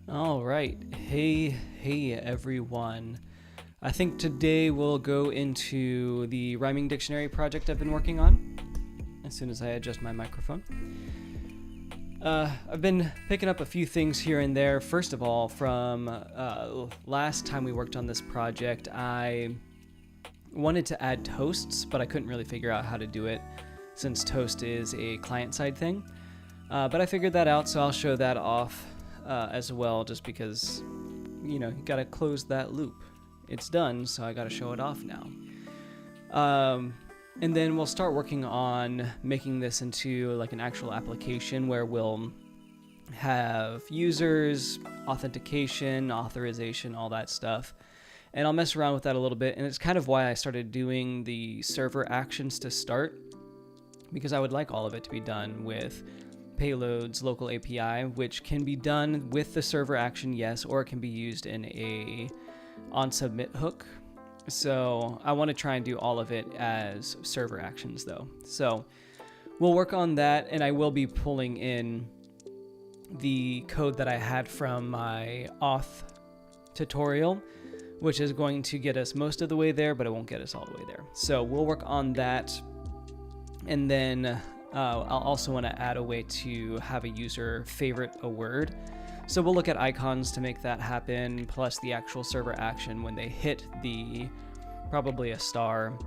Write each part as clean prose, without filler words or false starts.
All right. Hey everyone. I think today we'll go into the rhyming dictionary project I've been working on as soon as I adjust my microphone. I've been picking up a few things here and there. First of all, from last time we worked on this project, I wanted to add toasts, but I couldn't really figure out how to do it since toast is a client-side thing. But I figured that out, so I'll show that off as well, just because, you know, you gotta close that loop. It's done, so I gotta show it off now. And then we'll start working on making this into like an actual application where we'll have users, authentication, authorization, all that stuff. And I'll mess around with that a little bit, and it's kind of why I started doing the server actions to start, because I would like all of it to be done with Payload's local API, which can be done with the server action, yes, or it can be used in a onSubmit hook. So I want to try and do all of it as server actions though. So we'll work on that, and I will be pulling in the code that I had from my auth tutorial, which is going to get us most of the way there, but it won't get us all the way there. So we'll work on that. And then I'll also want to add a way to have a user favorite a word. So we'll look at icons to make that happen, plus the actual server action when they hit the, probably a star.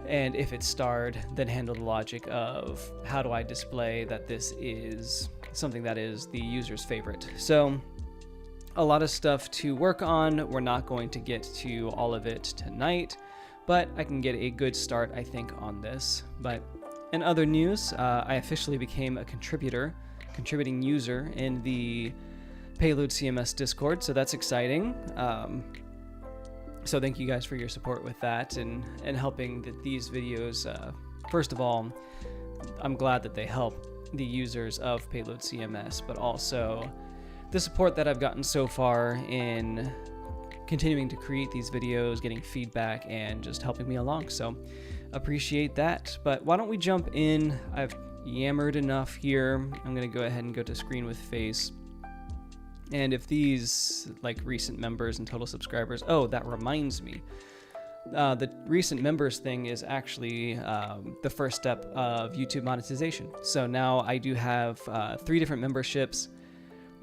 And if it's starred, then handle the logic of how do I display that this is something that is the user's favorite. So a lot of stuff to work on. We're not going to get to all of it tonight, but I can get a good start, I think, on this. But in other news, I officially became a contributing user in the PayloadCMS Discord, so that's exciting. So thank you guys for your support with that and helping these videos. First of all, I'm glad that they help the users of PayloadCMS, but also the support that I've gotten so far in continuing to create these videos, getting feedback, and just helping me along. So appreciate that. But why don't we jump in? I've yammered enough here. I'm going to go ahead and go to screen with face. And if these like recent members and total subscribers, oh, that reminds me. The recent members thing is actually the first step of YouTube monetization. So now I do have 3 different memberships.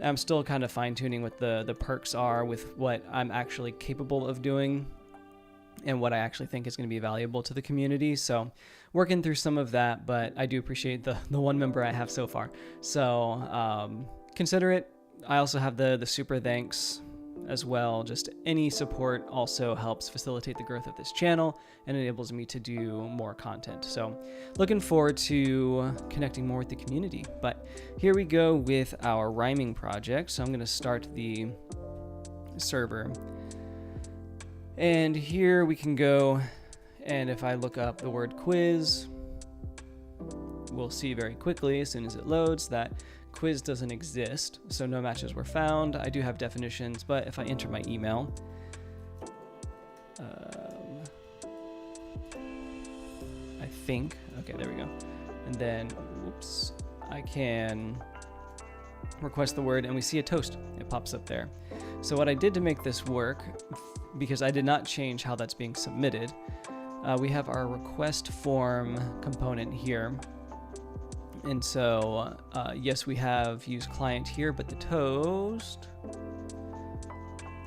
I'm still kind of fine-tuning what the perks are with what I'm actually capable of doing and what I actually think is going to be valuable to the community. So working through some of that, but I do appreciate the 1 member I have so far. So consider it. I also have the super thanks as well. Just any support also helps facilitate the growth of this channel and enables me to do more content. So looking forward to connecting more with the community. But here we go with our rhyming project. So I'm going to start the server. And here we can go, and if I look up the word quiz, we'll see very quickly as soon as it loads that quiz doesn't exist, so no matches were found. I do have definitions, but if I enter my email, I think, okay, there we go. And then, whoops, I can request the word, and we see a toast. It pops up there. So what I did to make this work, because I did not change how that's being submitted, we have our request form component here. And so, yes, we have use client here, but the toast,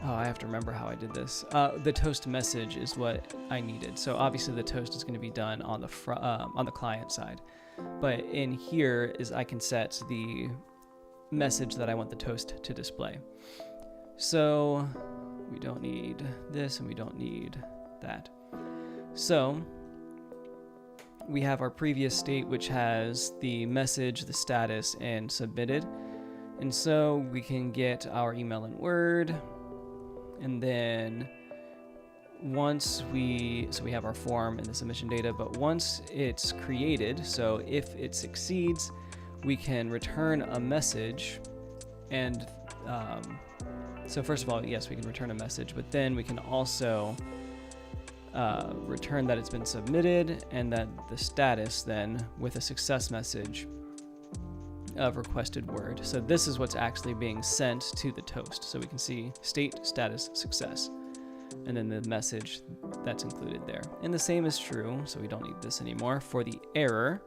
oh, I have to remember how I did this. The toast message is what I needed. So obviously the toast is going to be done on the client side, but in here is I can set the message that I want the toast to display. So we don't need this and we don't need that. So we have our previous state, which has the message, the status, and submitted. And so we can get our email in Word. And then once we have our form and the submission data, but once it's created, so if it succeeds, we can return a message. And so first of all, yes, we can return a message, but then we can also return that it's been submitted and that the status then with a success message of requested word. So this is what's actually being sent to the toast. So we can see state, status, success, and then the message that's included there. And the same is true, so we don't need this anymore, for the error,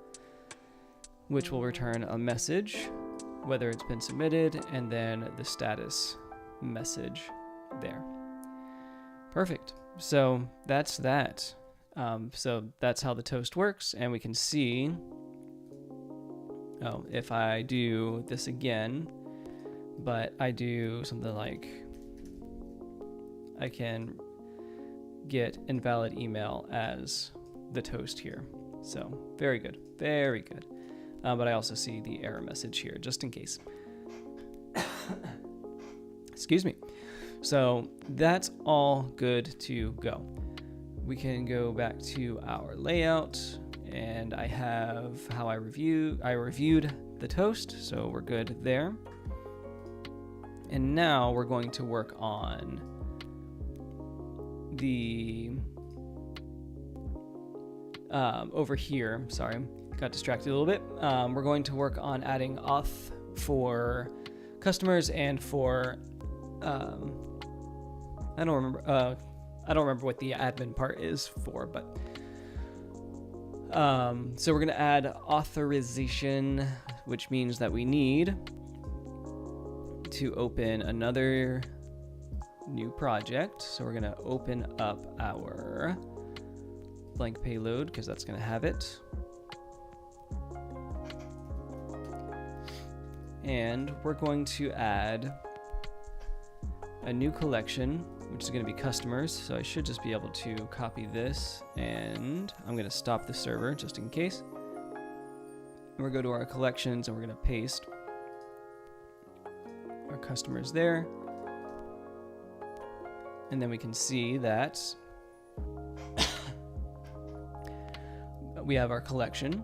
which will return a message, whether it's been submitted, and then the status message there. Perfect. So that's that. So that's how the toast works, and we can see, oh, if I do this again, but I do something like, I can get invalid email as the toast here. So very good, very good. But I also see the error message here, just in case. Excuse me. So that's all good to go. We can go back to our layout, and I have how I reviewed the toast, so we're good there. And now we're going to work on the over here. Sorry, got distracted a little bit. We're going to work on adding auth for customers and for I don't remember what the admin part is for, but so we're going to add authorization, which means that we need to open another new project. So we're going to open up our blank payload because that's going to have it. And we're going to add a new collection, which is going to be customers. So I should just be able to copy this, and I'm going to stop the server just in case. And we'll go to our collections, and we're going to paste our customers there. And then we can see that we have our collection,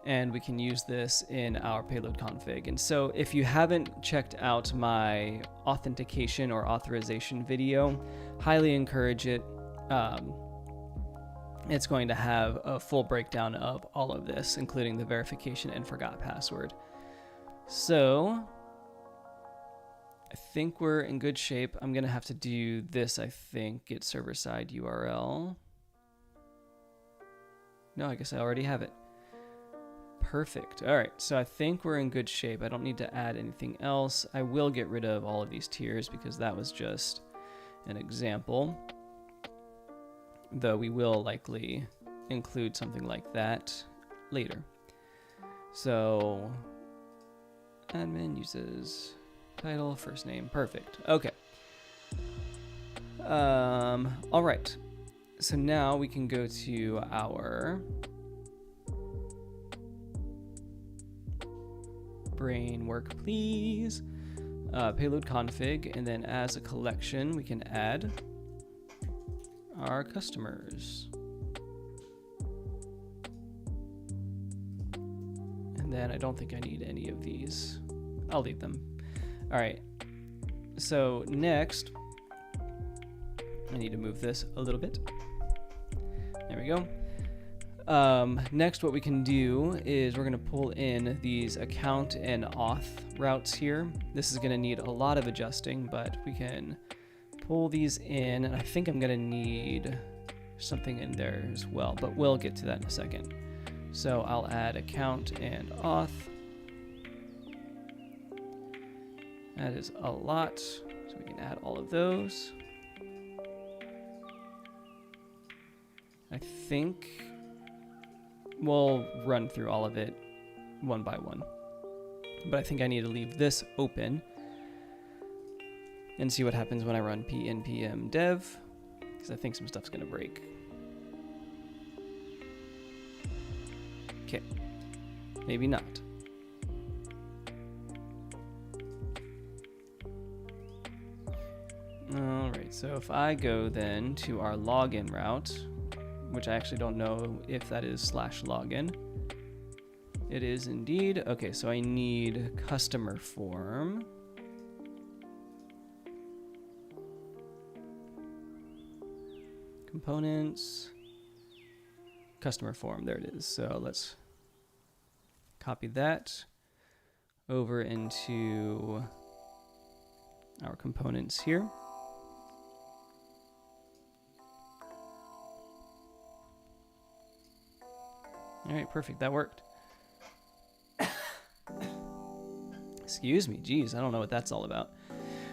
and we can use this in our payload config. And so if you haven't checked out my authentication or authorization video, highly encourage it. It's going to have a full breakdown of all of this, including the verification and forgot password. So I think we're in good shape. I'm going to have to do this, I think, get server-side URL. No, I guess I already have it. Perfect. All right, so I think we're in good shape. I don't need to add anything else. I will get rid of all of these tiers because that was just an example, though we will likely include something like that later. So admin uses title, first name. Perfect. Okay. All right. So now we can go to our brain work, please. Payload config, and then as a collection, we can add our customers. And then I don't think I need any of these. I'll leave them. All right. So next, I need to move this a little bit. There we go. Next, what we can do is we're going to pull in these account and auth routes here. This is going to need a lot of adjusting, but we can pull these in, and I think I'm going to need something in there as well, but we'll get to that in a second. So I'll add account and auth. That is a lot, so we can add all of those. I think we'll run through all of it one by one, but I think I need to leave this open and see what happens when I run npm dev, because I think some stuff's going to break. Okay, maybe not. All right, so if I go then to our login route, which I actually don't know if that is /login. It is indeed. Okay, so I need customer form. Components. Customer form, there it is. So let's copy that over into our components here. All right, perfect. That worked. Excuse me. Geez, I don't know what that's all about.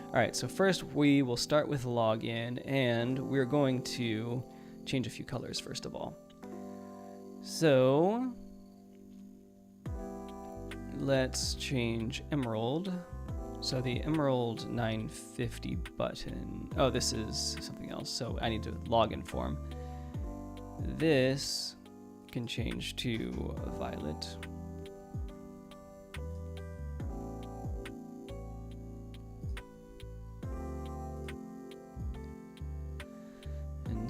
All right, so first we will start with login, and we're going to change a few colors first of all. So let's change emerald. So the emerald 950 button. Oh, this is something else. So I need to login form. This can change to violet.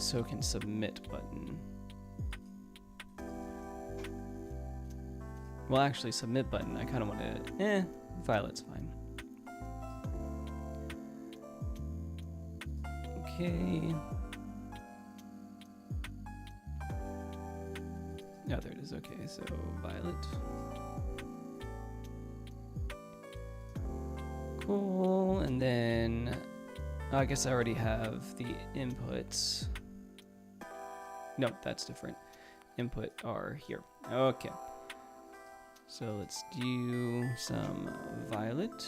so can submit button. Well, actually, submit button. I kind of want to. Violet's fine. Okay. Oh, there it is. Okay, so Violet. Cool. And then I guess I already have the inputs. No, that's different. Input are here. Okay. So let's do some Violet.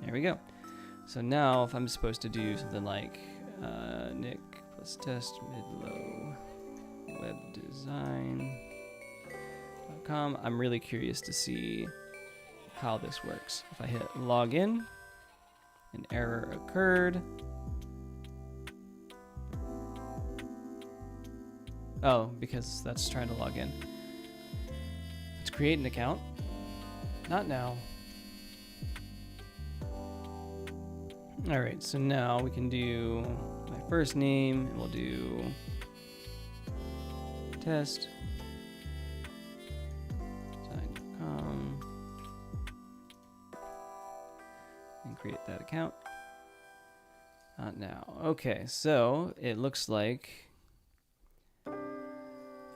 There we go. So now if I'm supposed to do something like Nick plus test mid-low webdesign.com, I'm really curious to see how this works. If I hit login, an error occurred. Oh, because that's trying to log in. Let's create an account. Not now. All right, so now we can do my first name, and we'll do test design.com and create that account. Not now. Okay, so it looks like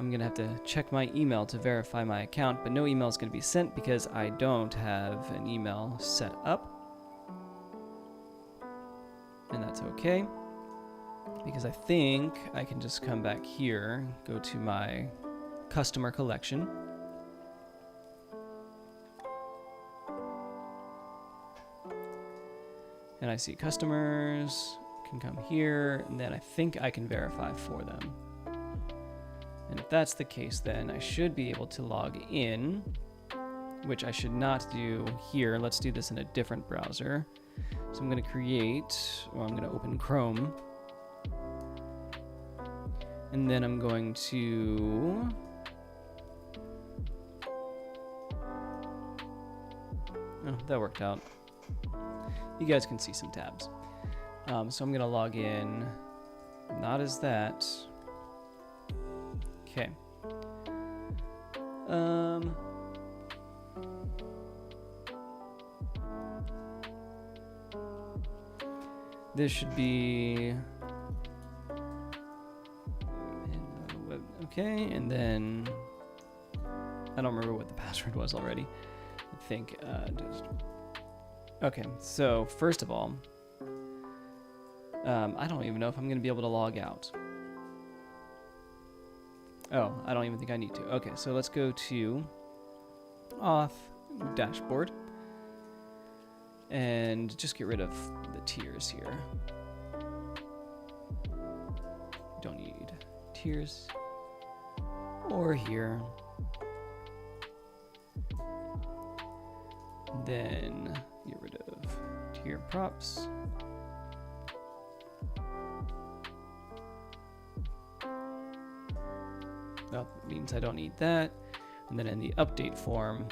I'm gonna have to check my email to verify my account, but no email is gonna be sent because I don't have an email set up. And that's okay, because I think I can just come back here, go to my customer collection. And I see customers, can come here, and then I think I can verify for them. And if that's the case, then I should be able to log in, which I should not do here. Let's do this in a different browser. So I'm going to create, or I'm going to open Chrome. And then I'm going to oh, that worked out. You guys can see some tabs. So I'm going to log in, not as that. Okay. This should be okay, and then I don't remember what the password was already. I think just okay. So first of all, I don't even know if I'm going to be able to log out. Oh, I don't even think I need to. Okay, so let's go to auth dashboard and just get rid of the tiers here. Don't need tiers or here. Then get rid of tier props. That means I don't need that. And then in the update form,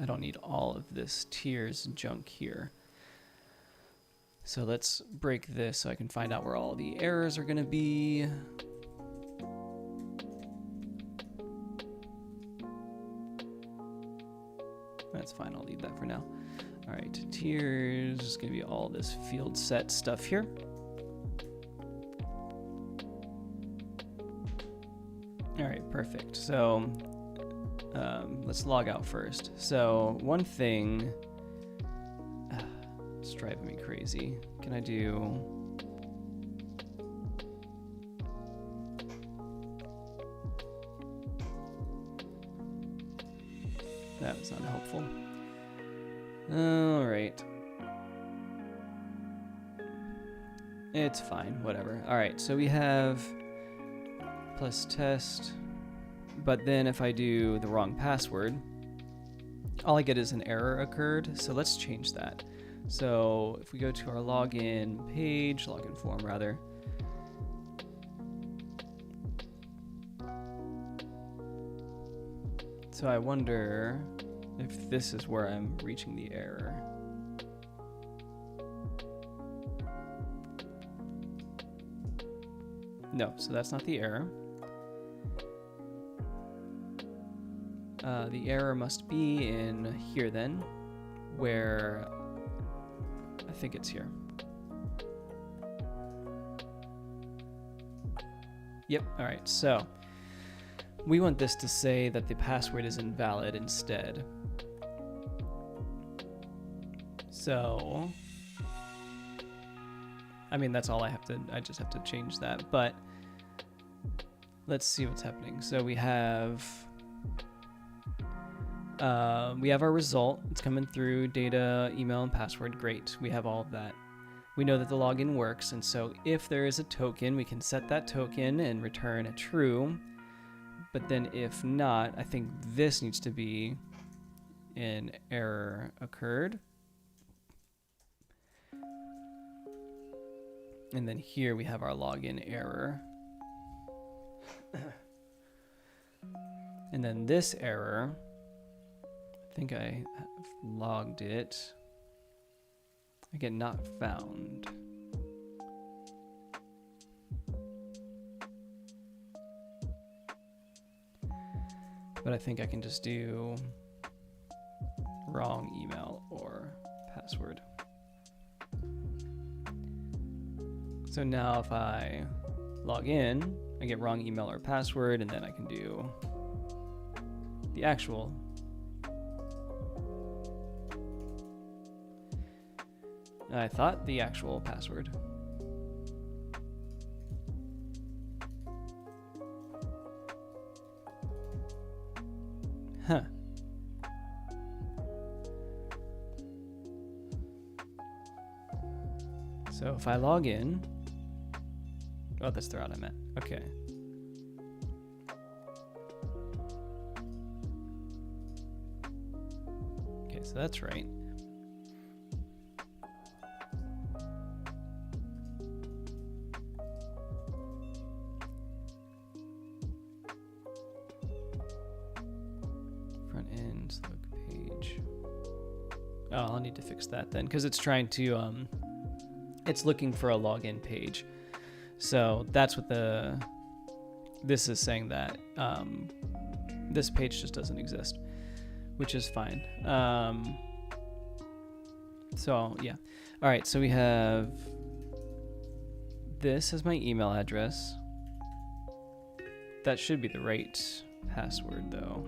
I don't need all of this tiers junk here. So let's break this so I can find out where all the errors are going to be. That's fine, I'll leave that for now. All right, tiers is going to be all this field set stuff here. All right, perfect. So let's log out first. So one thing, it's driving me crazy. Can I do? That was unhelpful. All right. It's fine, whatever. All right, so we have plus test, but then if I do the wrong password, all I get is an error occurred. So let's change that. So if we go to our login page, login form rather, so I wonder if this is where I'm reaching the error. No, so that's not the error. The error must be in here then, where I think it's here. Yep, all right, so we want this to say that the password is invalid instead. So, I mean, that's all I just have to change that, but let's see what's happening. So we have our result. It's coming through data, email, and password. Great, we have all of that. We know that the login works, and so if there is a token, we can set that token and return a true. But then if not, I think this needs to be an error occurred. And then here we have our login error. And then this error, I think I have logged it. I get not found. But I think I can just do wrong email or password. So now if I log in, I get wrong email or password, and then I can do the actual. I thought the actual password. Huh. So if I log in, oh, that's the route I'm at. Okay. Okay, so that's right. Front end look page. Oh, I'll need to fix that then, because it's trying to it's looking for a login page. So that's what this is saying, that this page just doesn't exist, which is fine. So yeah. All right, so we have this as my email address. That should be the right password though.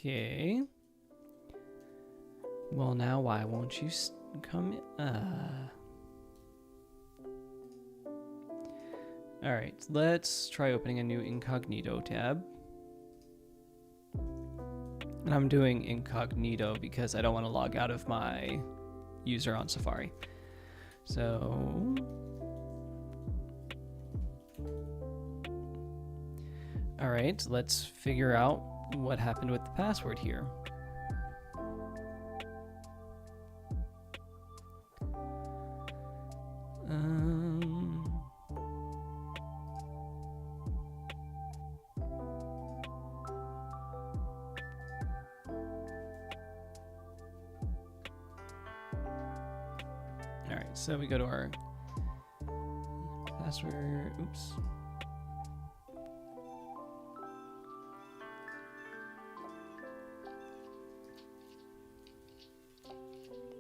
Okay. Well, now why won't you come in? All right, let's try opening a new incognito tab. And I'm doing incognito because I don't want to log out of my user on Safari. So all right, let's figure out what happened with the password here. All right, so we go to our password. Oops.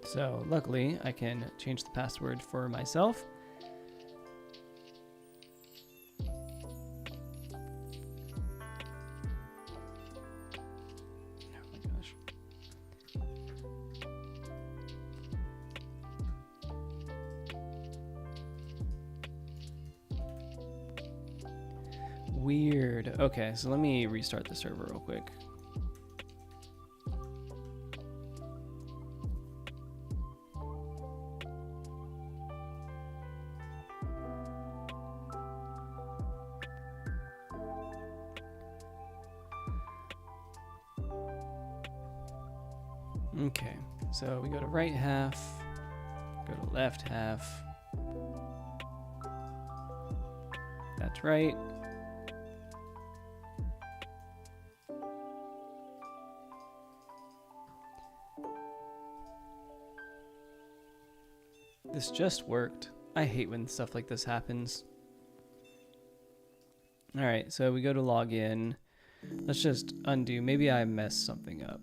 So luckily I can change the password for myself. Oh my gosh. Weird. Okay, so let me restart the server real quick. Okay, so we go to right half, go to left half. That's right. This just worked. I hate when stuff like this happens. All right, so we go to login. Let's just undo. Maybe I messed something up.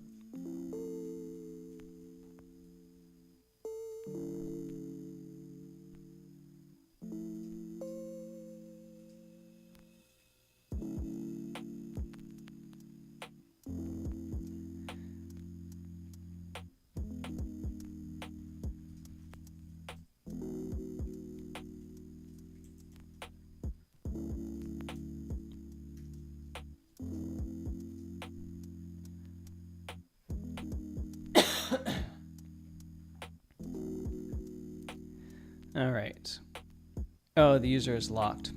All right. Oh, the user is locked.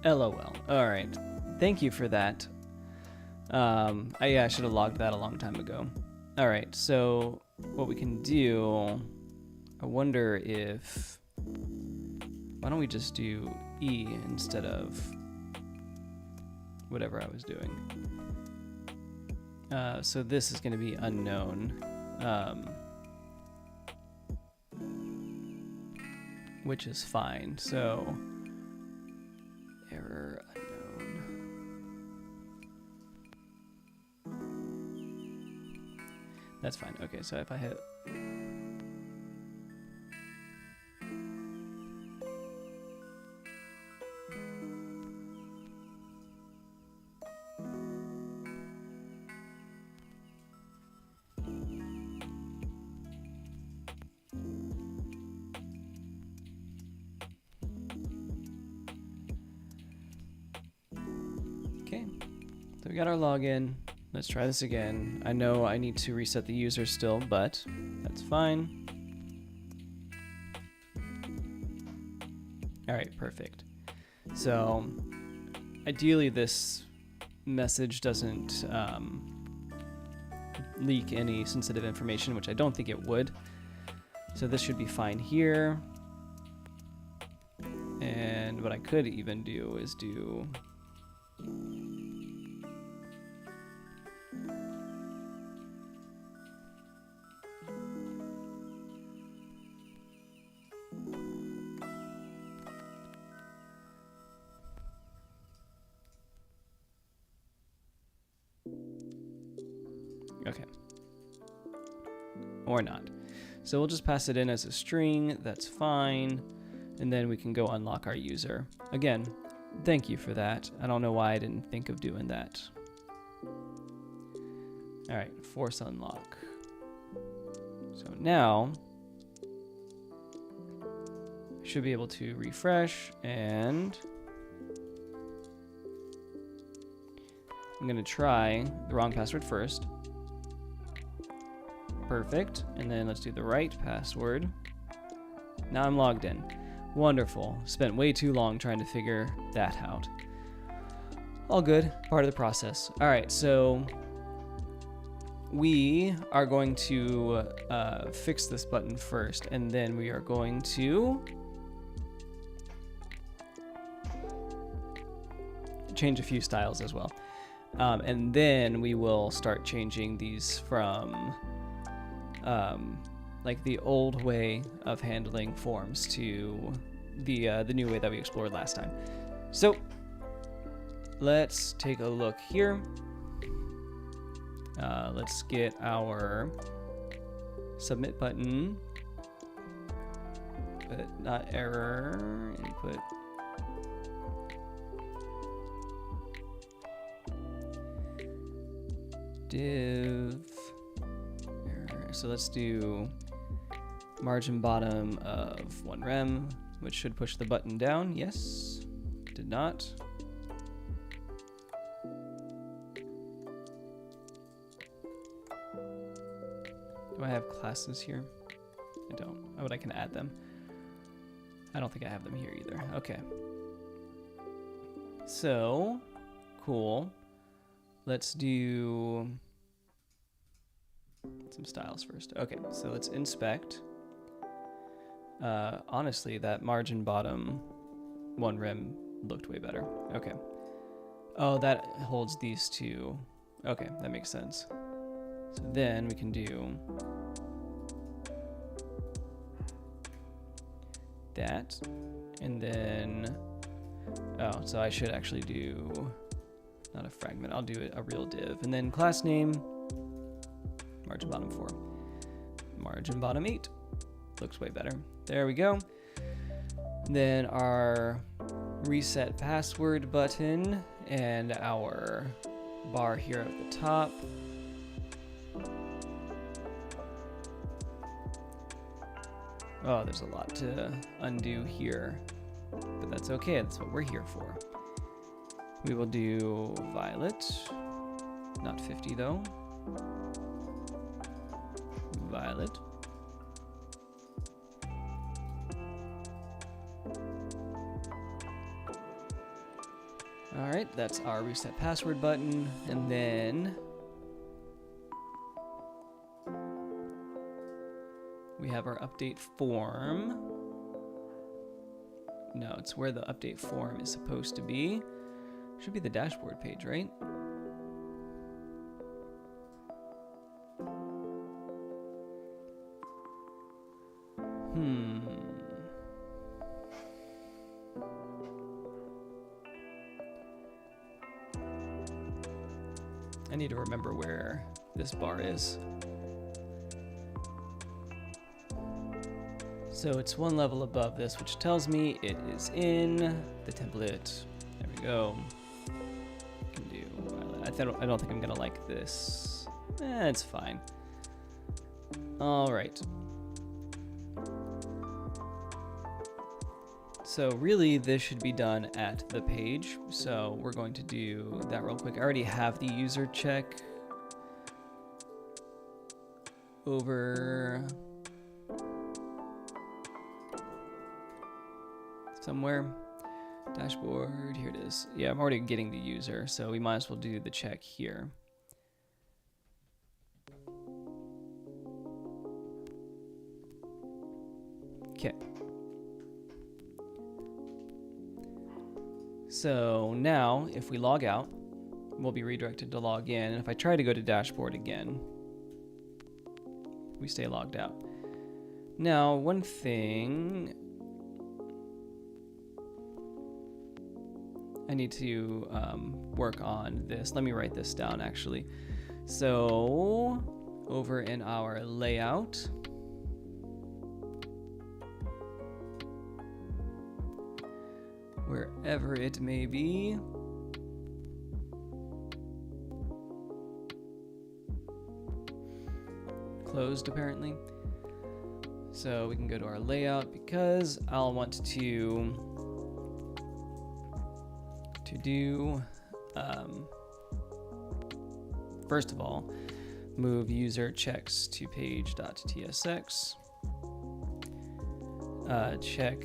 LOL. All right. Thank you for that. Yeah, I should have logged that a long time ago. All right. So what we can do, I wonder if, why don't we just do E instead of whatever I was doing. So this is going to be unknown. Which is fine. So error unknown. That's fine. Okay, so if I hit so we got our login. Let's try this again. I know I need to reset the user still, but that's fine. All right, perfect. So ideally this message doesn't leak any sensitive information, which I don't think it would. So this should be fine here. And what I could even do is do okay. Or not. So we'll just pass it in as a string. That's fine. And then we can go unlock our user. Again, thank you for that. I don't know why I didn't think of doing that. All right, force unlock. So now I should be able to refresh, and I'm gonna try the wrong password first. Perfect. And then let's do the right password. Now I'm logged in. Wonderful. Spent way too long trying to figure that out. All good. Part of the process. All right, so we are going to fix this button first, and then we are going to change a few styles as well. And then we will start changing these from like the old way of handling forms to the new way that we explored last time. So let's take a look here. Let's get our submit button, but not error, input. Div error. So let's do margin bottom of 1 rem, which should push the button down. Yes, did not. Do I have classes here? I don't. Oh, but I can add them. I don't think I have them here either. Okay. So, cool. Let's do some styles first. Okay, so let's inspect. Honestly, that margin bottom 1 rem looked way better. Okay. Oh, that holds these two. Okay, that makes sense. So then we can do that. And then, oh, so I should actually do, not a fragment, I'll do a real div. And then class name, margin bottom 4, margin bottom 8. Looks way better. There we go. Then our reset password button and our bar here at the top. Oh, there's a lot to undo here, but that's okay. That's what we're here for. We will do violet, not 50 though. Violet. All right, that's our reset password button, and then we have our update form. No, it's where the update form is supposed to be. Should be the dashboard page, right? I need to remember where this bar is. So it's one level above this, which tells me it is in the template. There we go. I can do, I don't think I'm gonna like this. It's fine. All right. So really this should be done at the page. So we're going to do that real quick. I already have the user check over somewhere. Dashboard, here it is. Yeah, I'm already getting the user, so we might as well do the check here. Okay. So now, if we log out, we'll be redirected to log in. And if I try to go to dashboard again, we stay logged out. Now, one thing I need to work on this. Let me write this down actually. So over in our layout, wherever it may be, closed apparently. So we can go to our layout because I'll want to do, first of all, move user checks to page.tsx, check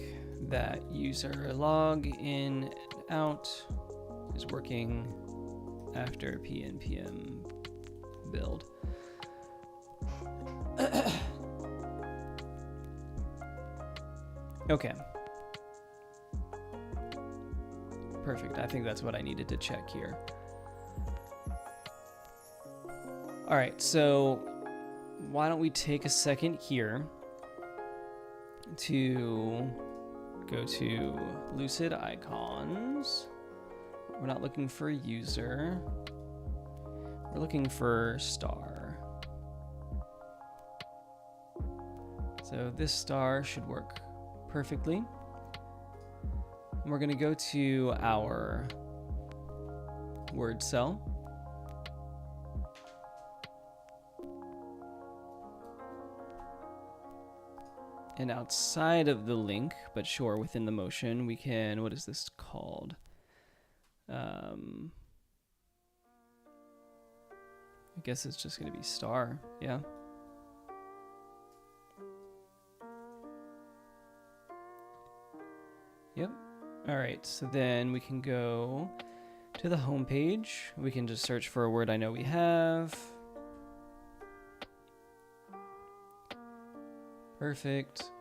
that user log in and out is working after pnpm build. Okay. Perfect. I think that's what I needed to check here. All right, so why don't we take a second here to go to Lucid Icons. We're not looking for a user. We're looking for star. So this star should work perfectly. We're going to go to our word cell. And outside of the link, but sure, within the motion, we can, what is this called? I guess it's just going to be star, yeah. Yep. All right, so then we can go to the home page. We can just search for a word I know we have. Perfect.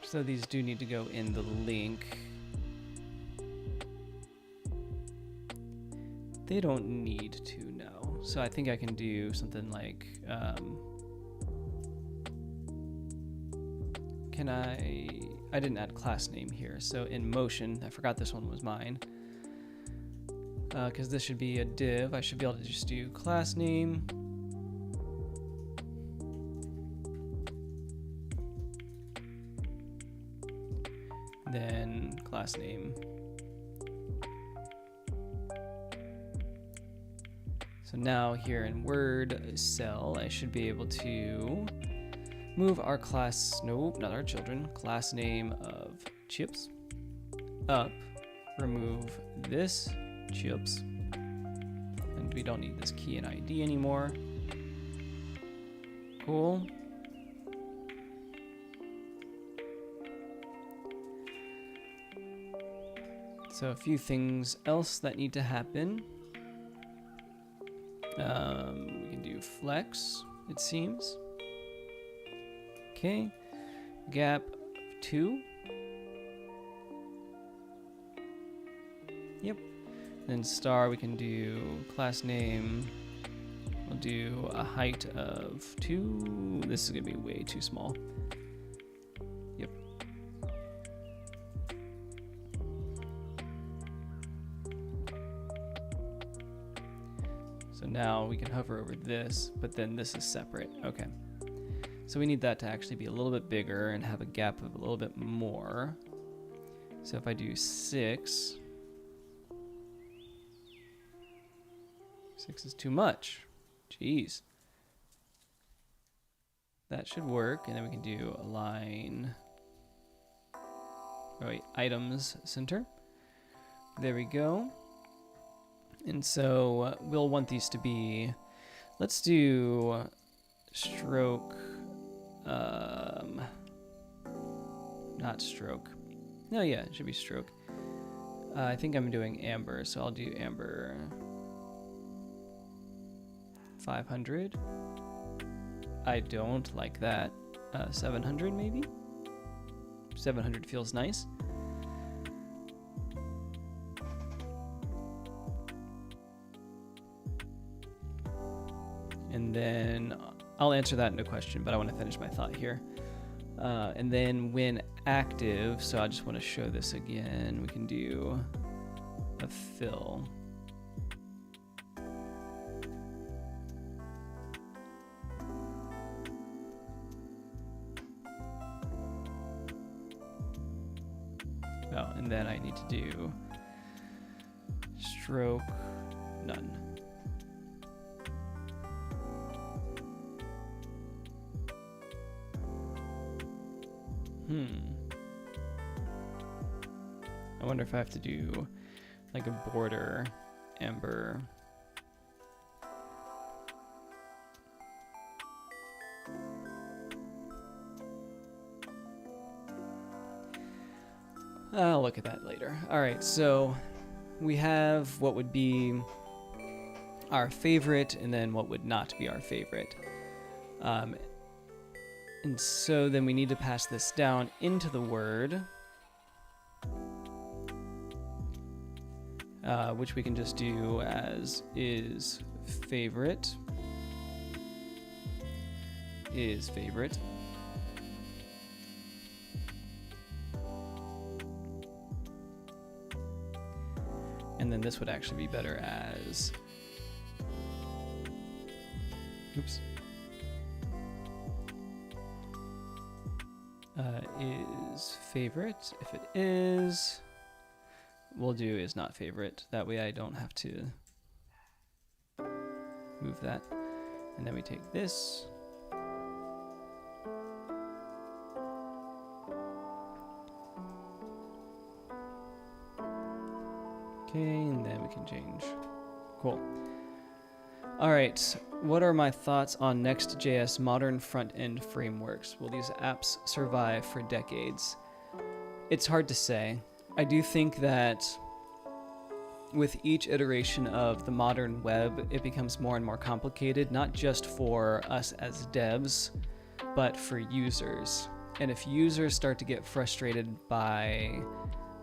So these do need to go in the link. They don't need to, no. So I think I can do something like can I didn't add class name here. So in motion, I forgot this one was mine. Because this should be a div, I should be able to just do class name. Then class name. So now here in Word cell, I should be able to move our class, nope, not our children, class name of chips up, remove this chips, and we don't need this key and ID anymore. Cool. So a few things else that need to happen. We can do flex, it seems. Okay, gap 2. Yep. Then star, we can do class name. We'll do a height of 2. This is gonna be way too small. Yep. So now we can hover over this, but then this is separate. Okay. So we need that to actually be a little bit bigger and have a gap of a little bit more. So if I do 6, 6 is too much. Jeez. That should work, and then we can do align. Oh wait, items center. There we go. And so we'll want these to be, let's do stroke, not stroke. No, yeah, it should be stroke. I think I'm doing amber, so I'll do amber 500. I don't like that. 700 maybe? 700 feels nice. And then I'll answer that in a question, but I want to finish my thought here. And then when active, so I just want to show this again, we can do a fill. Oh, and then I need to do stroke none. I wonder if I have to do like a border amber. I'll look at that later. All right, so we have what would be our favorite and then what would not be our favorite. And so then we need to pass this down into the word, which we can just do as is favorite. And then this would actually be better as, oops. Is favorite. If it is, we'll do is not favorite. That way I don't have to move that. And then we take this. Okay, and then we can change. Cool. All right, what are my thoughts on NextJS modern front-end frameworks? Will these apps survive for decades? It's hard to say. I do think that with each iteration of the modern web, it becomes more and more complicated, not just for us as devs, but for users. And if users start to get frustrated by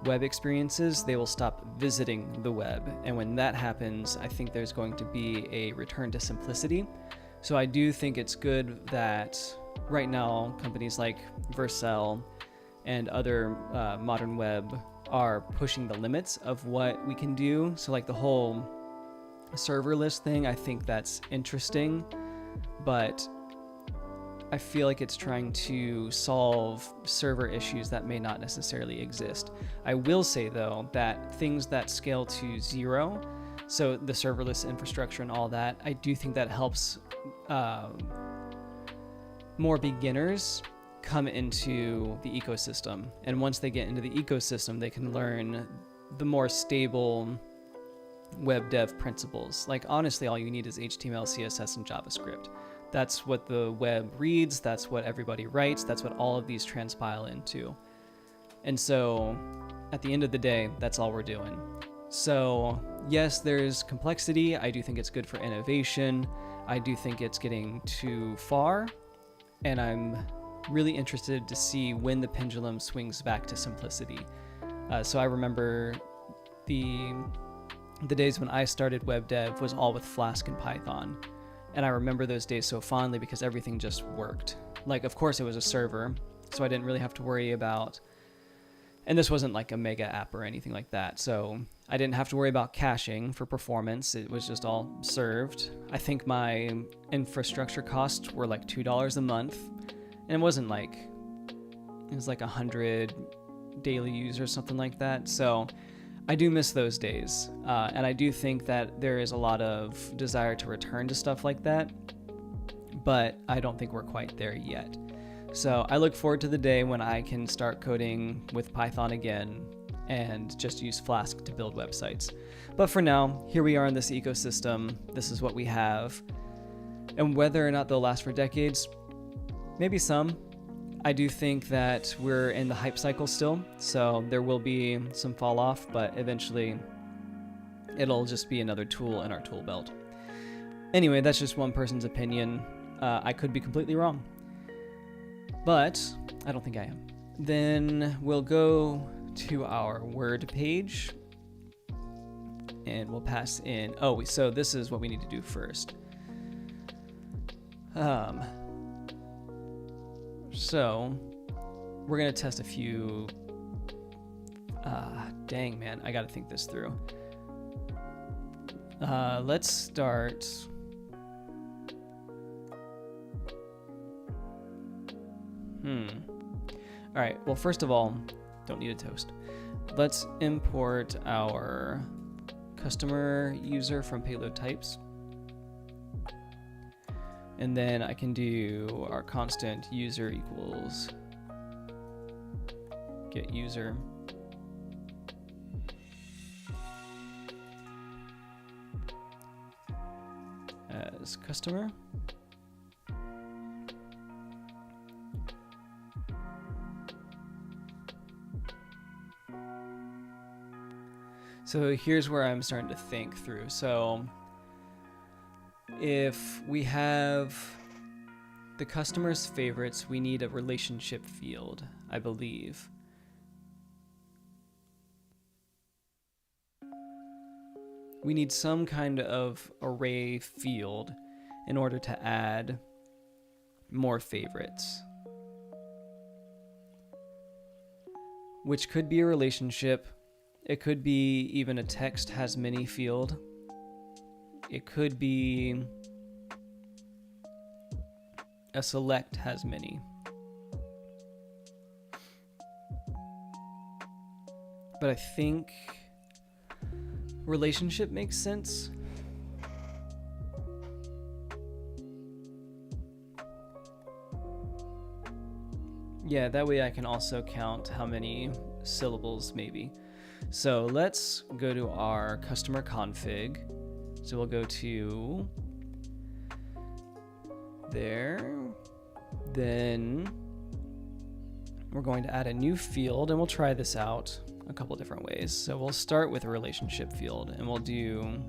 web experiences, they will stop visiting the web. And when that happens, I think there's going to be a return to simplicity. So I do think it's good that right now companies like Vercel and other modern web are pushing the limits of what we can do. So like the whole serverless thing, I think that's interesting, but I feel like it's trying to solve server issues that may not necessarily exist. I will say though that things that scale to 0, so the serverless infrastructure and all that, I do think that helps more beginners come into the ecosystem. And once they get into the ecosystem, they can learn the more stable web dev principles. Like honestly, all you need is HTML, CSS, and JavaScript. That's what the web reads. That's what everybody writes. That's what all of these transpile into. And so at the end of the day, that's all we're doing. So yes, there's complexity. I do think it's good for innovation. I do think it's getting too far. And I'm really interested to see when the pendulum swings back to simplicity. So I remember the days when I started web dev was all with Flask and Python. And I remember those days so fondly because everything just worked. Like, of course it was a server, so I didn't really have to worry about, and this wasn't like a mega app or anything like that. So I didn't have to worry about caching for performance. It was just all served. I think my infrastructure costs were like $2 a month. And it wasn't like, it was like 100 daily users, something like that. So I do miss those days. And I do think that there is a lot of desire to return to stuff like that, but I don't think we're quite there yet. So I look forward to the day when I can start coding with Python again and just use Flask to build websites. But for now, here we are in this ecosystem. This is what we have. And whether or not they'll last for decades, maybe some. I do think that we're in the hype cycle still, so there will be some fall off, but eventually it'll just be another tool in our tool belt. Anyway, that's just one person's opinion. I could be completely wrong, but I don't think I am. Then we'll go to our Word page and we'll pass in, so this is what we need to do first. So we're going to test a few, dang man, I got to think this through. Let's start. All right, well, first of all, don't need a toast. Let's import our customer user from payload types. And then I can do our constant user equals get user. As customer. So here's where I'm starting to think through. So if we have the customer's favorites, we need a relationship field, I believe. We need some kind of array field in order to add more favorites, which could be a relationship. It could be even a text has many field. It could be a select has many. But I think relationship makes sense. Yeah, that way I can also count how many syllables maybe. So let's go to our customer config. So we'll go to there. Then we're going to add a new field, and we'll try this out a couple different ways. So we'll start with a relationship field, and we'll do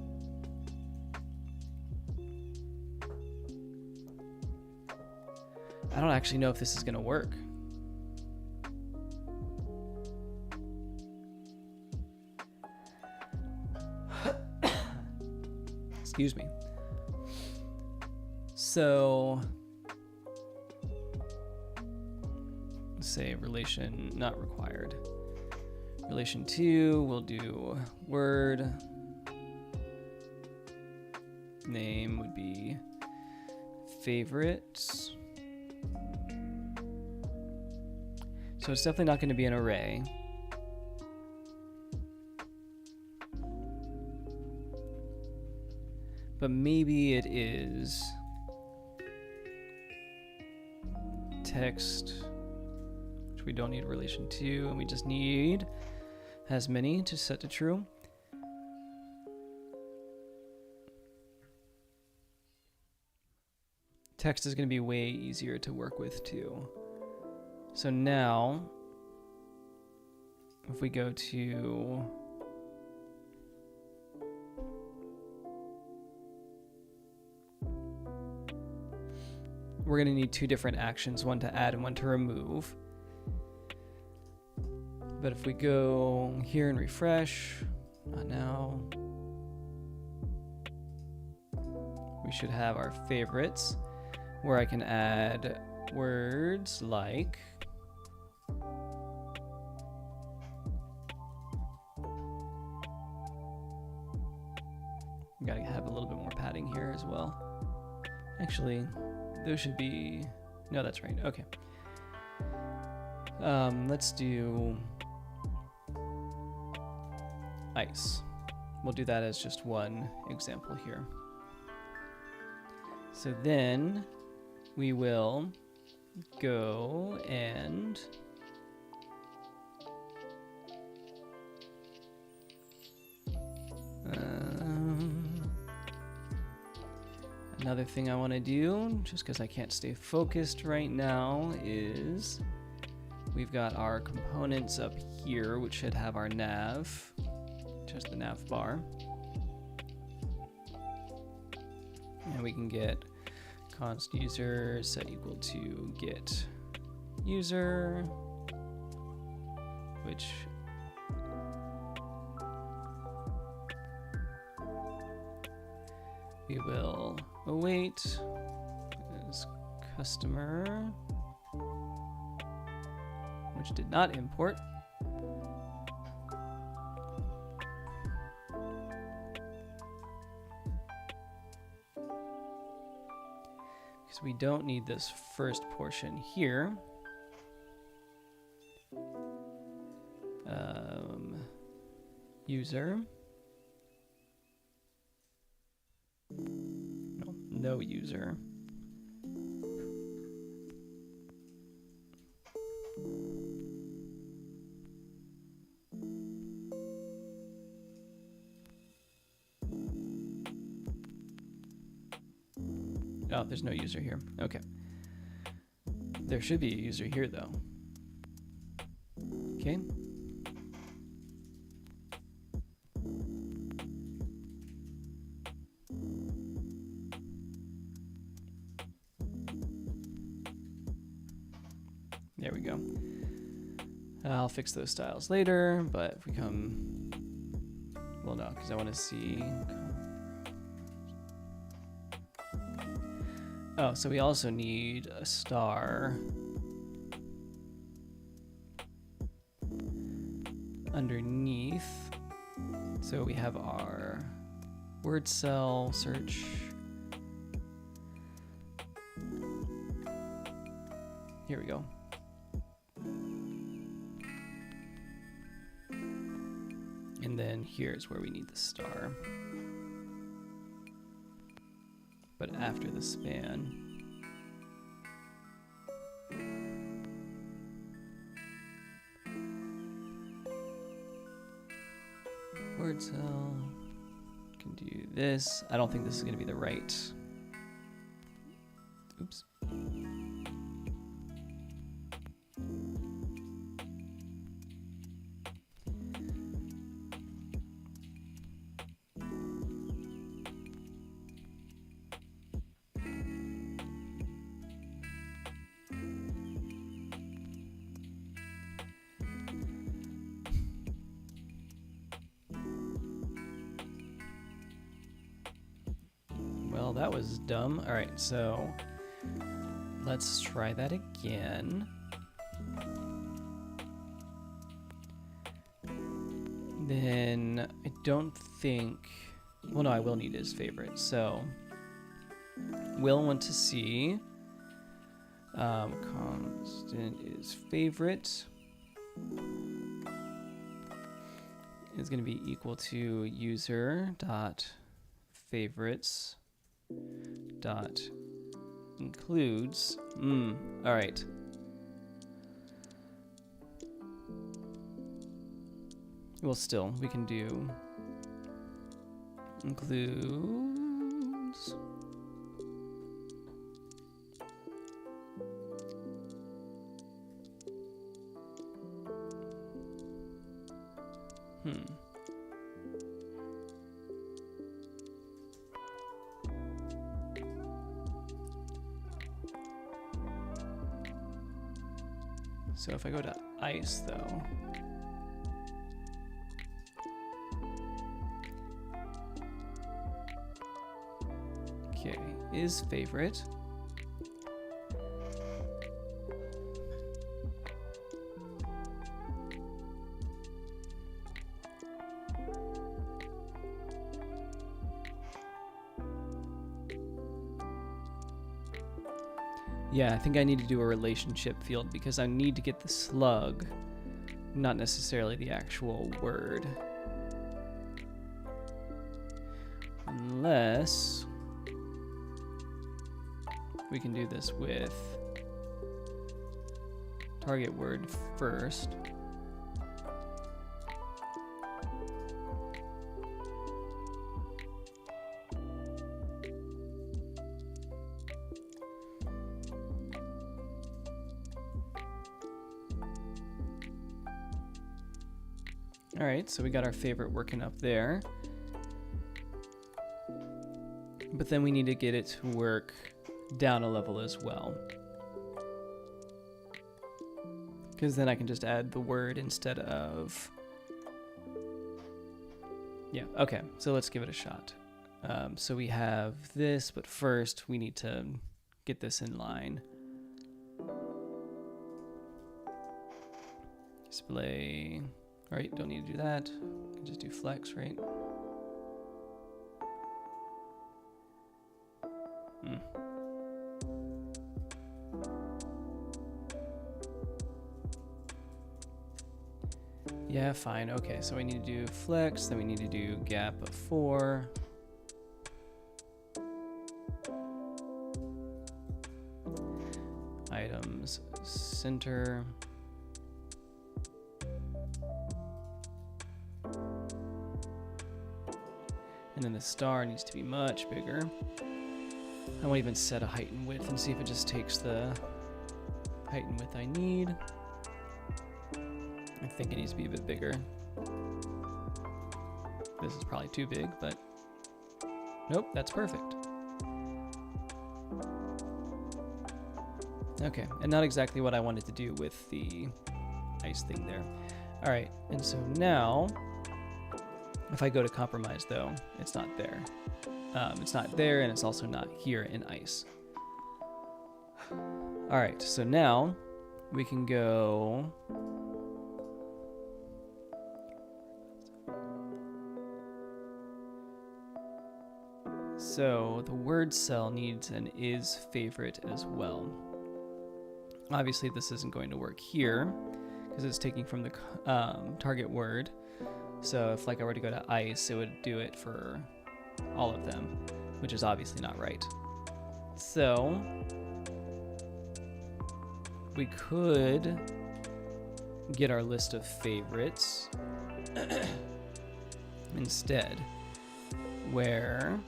I don't actually know if this is going to work. Excuse me. So say relation not required. Relation to, we'll do word. Name would be favorites. So it's definitely not going to be an array. But maybe it is text, which we don't need relation to, and we just need has many to set to true. Text is going to be way easier to work with too. So now, if we go to we're going to need two different actions, one to add and one to remove. But if we go here and refresh, not now, we should have our favorites where I can add words like gotta have a little bit more padding here as well. Actually, those should be, no, that's right. Okay. Let's do ice. We'll do that as just one example here. So then we will go and another thing I want to do, just because I can't stay focused right now, is we've got our components up here, which should have our nav, just the nav bar. And we can get const user set equal to get user, which we will await as customer, which did not import. Because we don't need this first portion here. User. No user. Oh, there's no user here. Okay. There should be a user here though. Okay. There we go. I'll fix those styles later, but if we come, well, no, because I want to see. Oh, so we also need a star underneath. So we have our word cell search. Here we go. And then here's where we need the star. But after the span. Word cell can do this. I don't think this is going to be the right. Oops. Well, that was dumb. All right, so let's try that again. then I don't think, well, no, I will need his favorite. So we'll want to see constant is favorite is going to be equal to user dot favorites dot includes. All right. Well, still, we can do includes So if I go to ice, though, okay, is favorite. Yeah, I think I need to do a relationship field because I need to get the slug, not necessarily the actual word. Unless we can do this with target word first. All right, so we got our favorite working up there. But then we need to get it to work down a level as well. Because then I can just add the word instead of... Yeah, okay, so let's give it a shot. So we have this, but first we need to get this in line. Display... All right, don't need to do that. You can just do flex, right? Yeah, fine. Okay, so we need to do flex, then we need to do gap of 4. Items center. And then the star needs to be much bigger. I won't even set a height and width and see if it just takes the height and width I need. I think it needs to be a bit bigger. This is probably too big, but nope, that's perfect. Okay, and not exactly what I wanted to do with the ice thing there. All right, and so now, if I go to compromise though, it's not there. It's not there, and it's also not here in ice. All right, so now we can go. So the word cell needs an is favorite as well. Obviously, this isn't going to work here because it's taking from the target word. So if like I were to go to ice, it would do it for all of them, which is obviously not right. So we could get our list of favorites instead, where,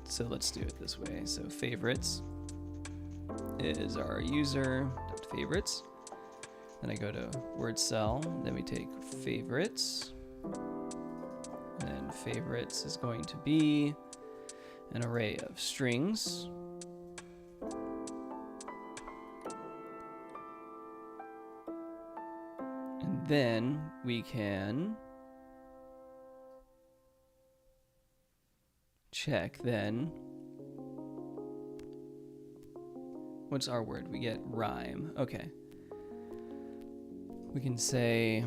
so let's do it this way. So favorites is our user favorites. Then I go to word cell, then we take favorites, and then favorites is going to be an array of strings. And then we can check then, what's our word? We get rhyme, okay. we can say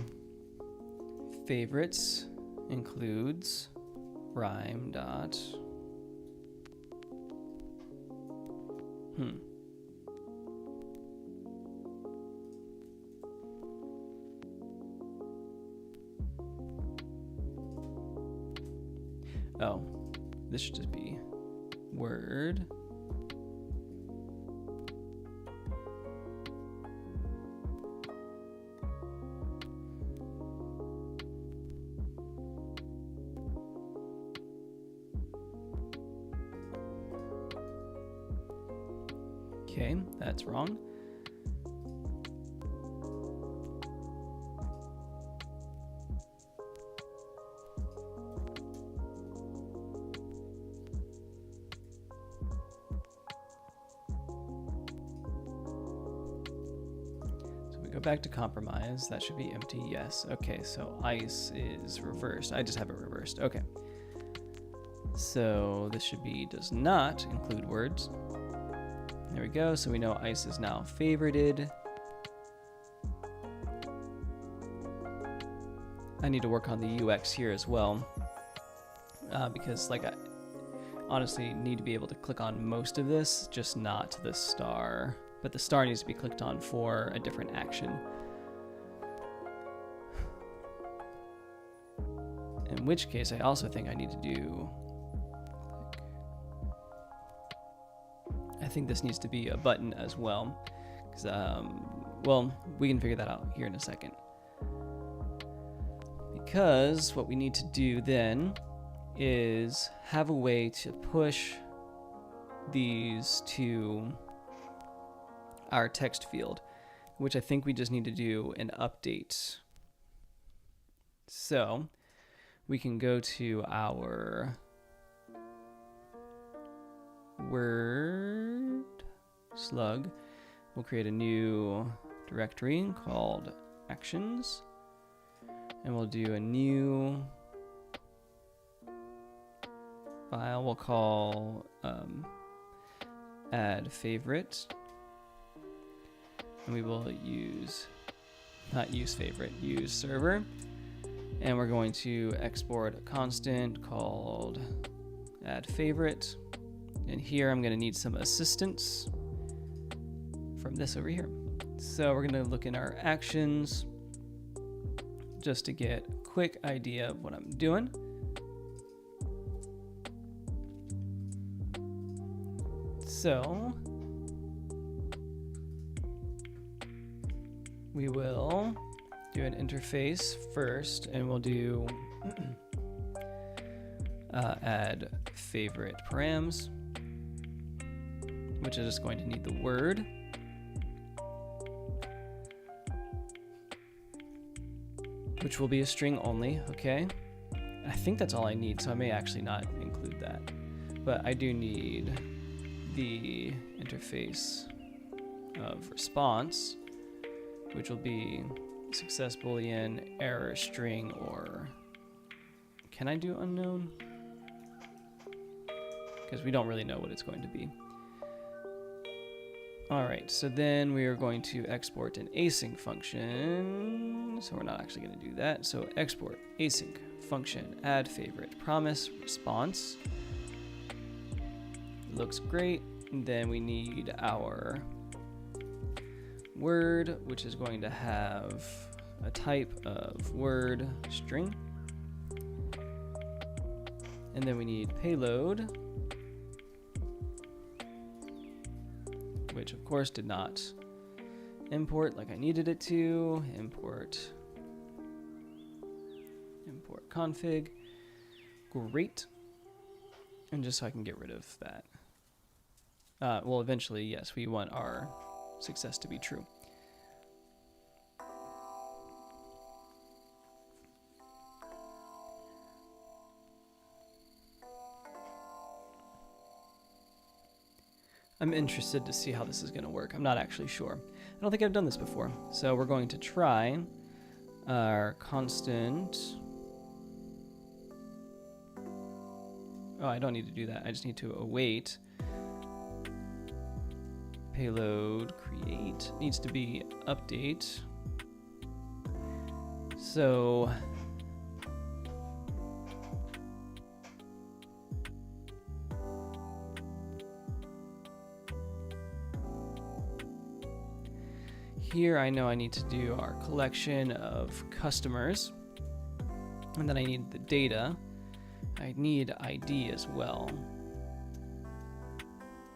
favorites includes rhyme dot oh, this should just be word okay, that's wrong. Go back to compromise. That should be empty. Yes. Okay, so ice is reversed. I just have it reversed. Okay. So this should be does not include words. There we go. So we know ice is now favorited. I need to work on the UX here as well, because like I honestly need to be able to click on most of this, just not the star. But the star needs to be clicked on for a different action. In which case, I also think I need to do... I think this needs to be a button as well. Because, well, we can figure that out here in a second. Because what we need to do then is have a way to push these to our text field, which I think we just need to do an update. So we can go to our word slug. We'll create a new directory called actions, and we'll do a new file we'll call add favorite. And we will use, not use favorite, use server. And we're going to export a constant called add favorite. And here I'm going to need some assistance from this over here. So we're going to look in our actions just to get a quick idea of what I'm doing. So we will do an interface first, and we'll do add favorite params, which is just going to need the word. Which will be a string only, okay? I think that's all I need, so I may actually not include that. But I do need the interface of response, which will be success boolean, error string, or can I do unknown? Because we don't really know what it's going to be. All right, so then we are going to export an async function. So we're not actually going to do that. So export async function, add favorite, promise, response. Looks great. And then we need our word, which is going to have a type of word string. And then we need payload, which of course did not import like I needed it to. Import config. Great. And just so I can get rid of that. Well, eventually, yes, we want our success to be true. I'm interested to see how this is going to work. I'm not actually sure. I don't think I've done this before. So we're going to try our constant. Oh, I don't need to do that. I just need to await. Payload create needs to be update So here I know I need to do our collection of customers, and then I need the data. I need ID as well.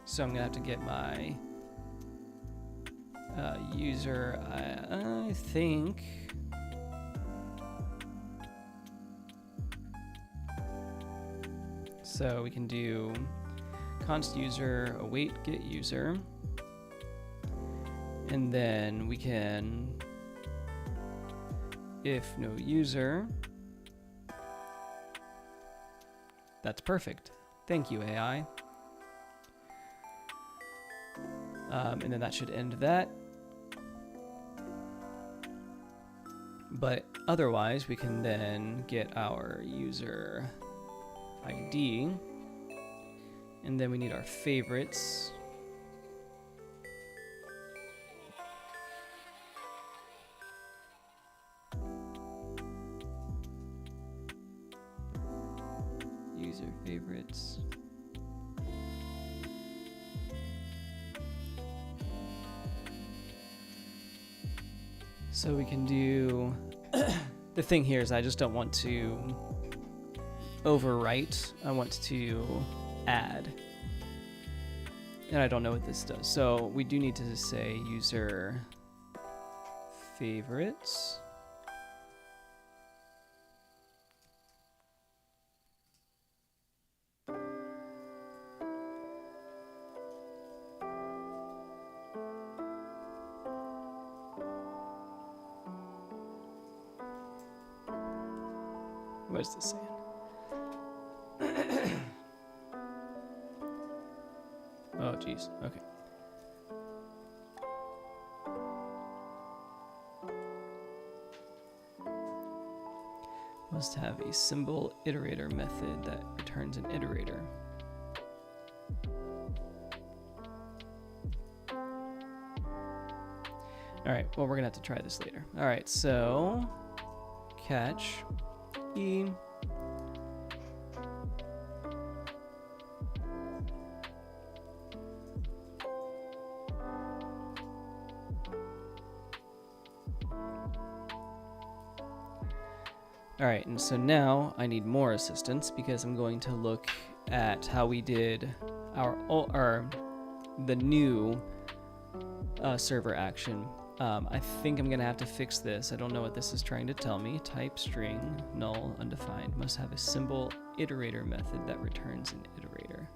So I'm gonna have to get my user, I think. So we can do const user await get user, and then we can, if no user. That's perfect. Thank you, AI. And then that should end that. But otherwise, we can then get our user ID, and then we need our favorites. User favorites. So we can do, the thing here is I just don't want to overwrite, I want to add. And I don't know what this does. So we do need to say user favorites. What's this saying? Oh, geez. Okay. Must have a symbol iterator method that returns an iterator. All right. Well, we're gonna have to try this later. All right. So catch E. All right, and so now I need more assistance because I'm going to look at how we did the new server action. I think I'm gonna have to fix this. I don't know what this is trying to tell me. Type string null undefined must have a symbol iterator method that returns an iterator.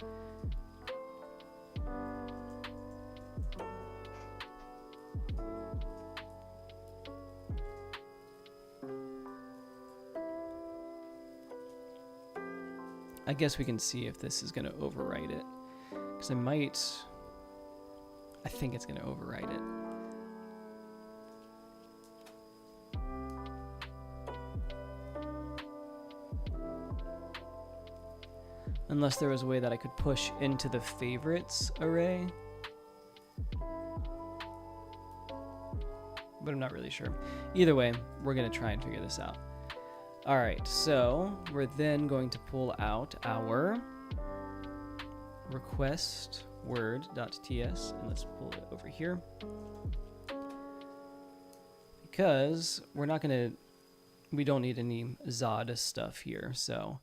I guess we can see if this is going to overwrite it, because I think it's going to overwrite it. Unless there was a way that I could push into the favorites array. But I'm not really sure. Either way, we're going to try and figure this out. All right, so we're then going to pull out our request word.ts, and let's pull it over here. Because we don't need any Zod stuff here, so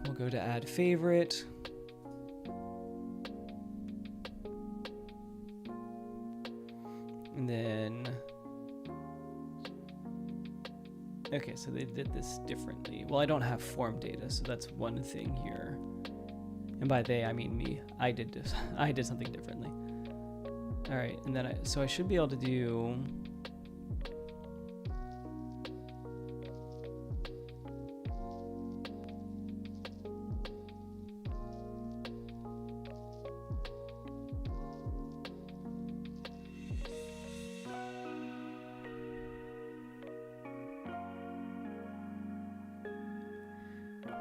we'll go to add favorite. And then, okay, so they did this differently. Well, I don't have form data, so that's one thing here. And by they, I mean me. I did something differently. All right, and then so I should be able to do.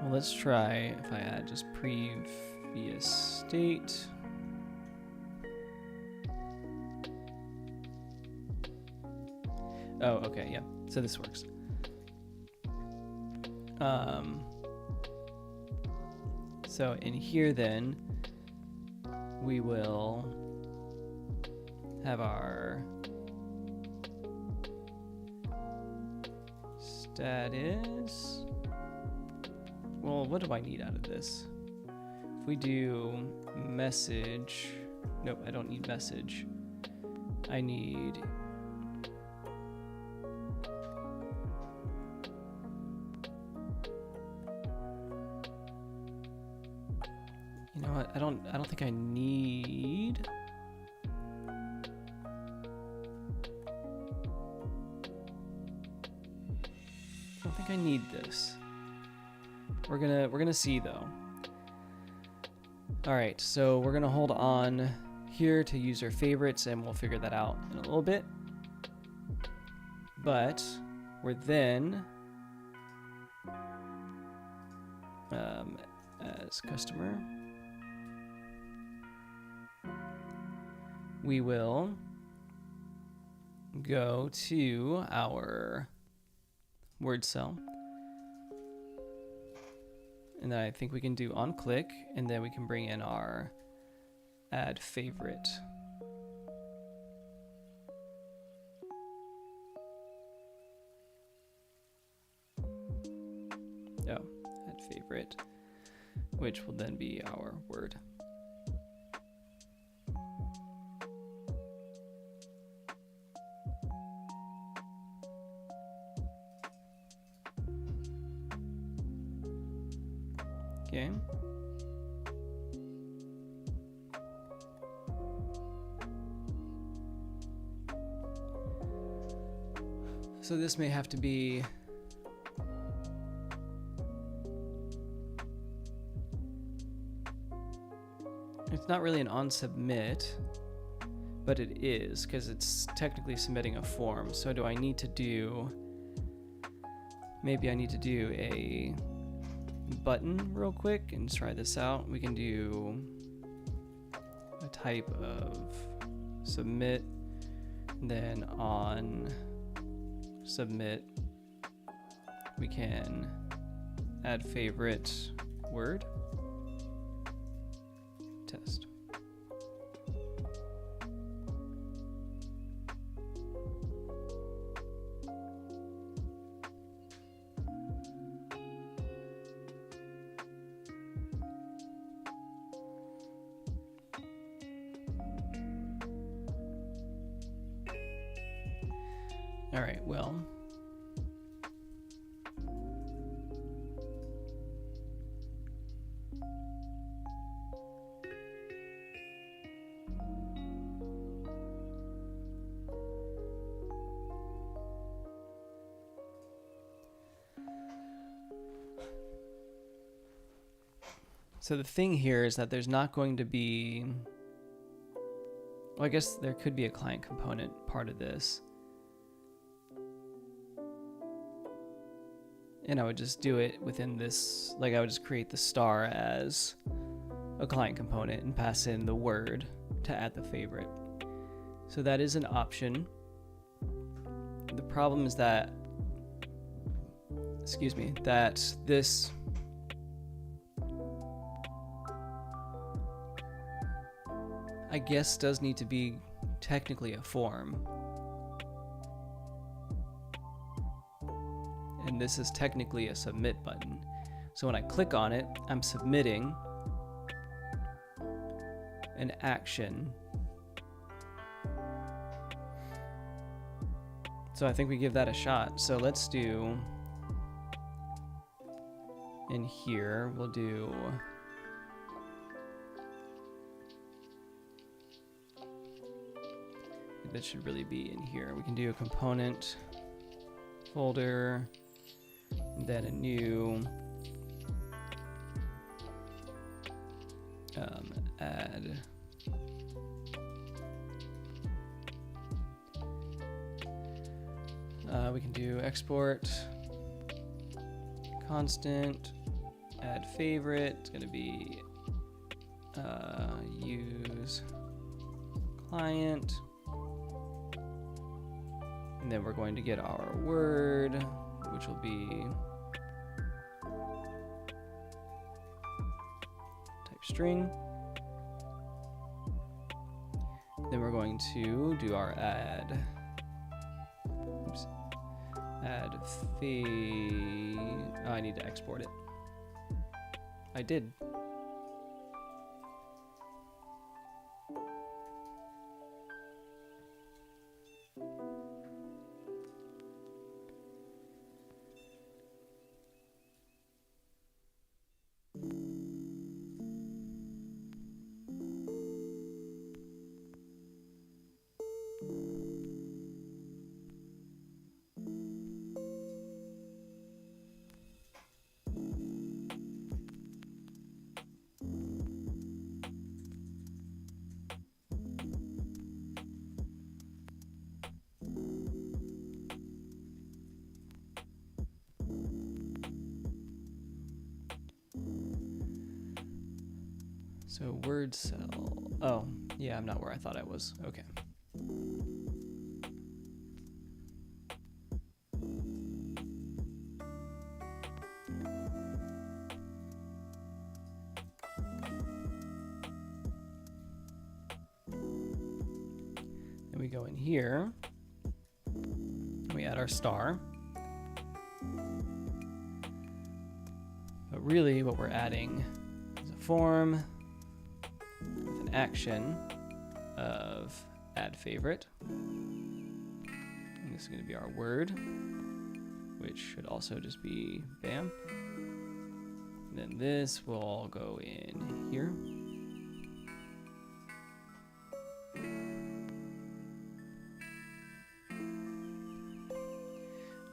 Well, let's try if I add just previous state. Oh, okay, yeah. So this works. So in here then, we will have our status. Well, what do I need out of this? If we do message, nope, I don't need message. I need you know what? I don't think I need. I don't think I need this. We're gonna see though. All right, so we're gonna hold on here to user favorites, and we'll figure that out in a little bit. But we're then as customer, we will go to our word cell. And then I think we can do on click, and then we can bring in our add favorite. Oh, add favorite, which will then be our word. Okay. So this may have to be it's not really an on submit, but it is because it's technically submitting a form. So do I need to do, maybe I need to do a button real quick and try this out. We can do a type of submit, then on submit we can add favorite word test. All right, well, so the thing here is that there's not going to be, well, I guess there could be a client component part of this. And I would just do it within this, like I would just create the star as a client component and pass in the word to add the favorite. So that is an option. The problem is that, excuse me, that this I guess does need to be technically a form. And this is technically a submit button. So when I click on it, I'm submitting an action. So I think we give that a shot. So let's do, in here, we'll do that should really be in here. We can do a component folder, and then a new add we can do export constant add favorite. It's going to be use client And then we're going to get our word, which will be type string. Then we're going to do our add. Oops. Add fee. Oh, I need to export it. I did. So word cell. Oh, yeah, I'm not where I thought I was. Okay. Then we go in here, and we add our star. But really what we're adding is a form with an action of add favorite. And this is going to be our word, which should also just be bam. And then this will all go in here.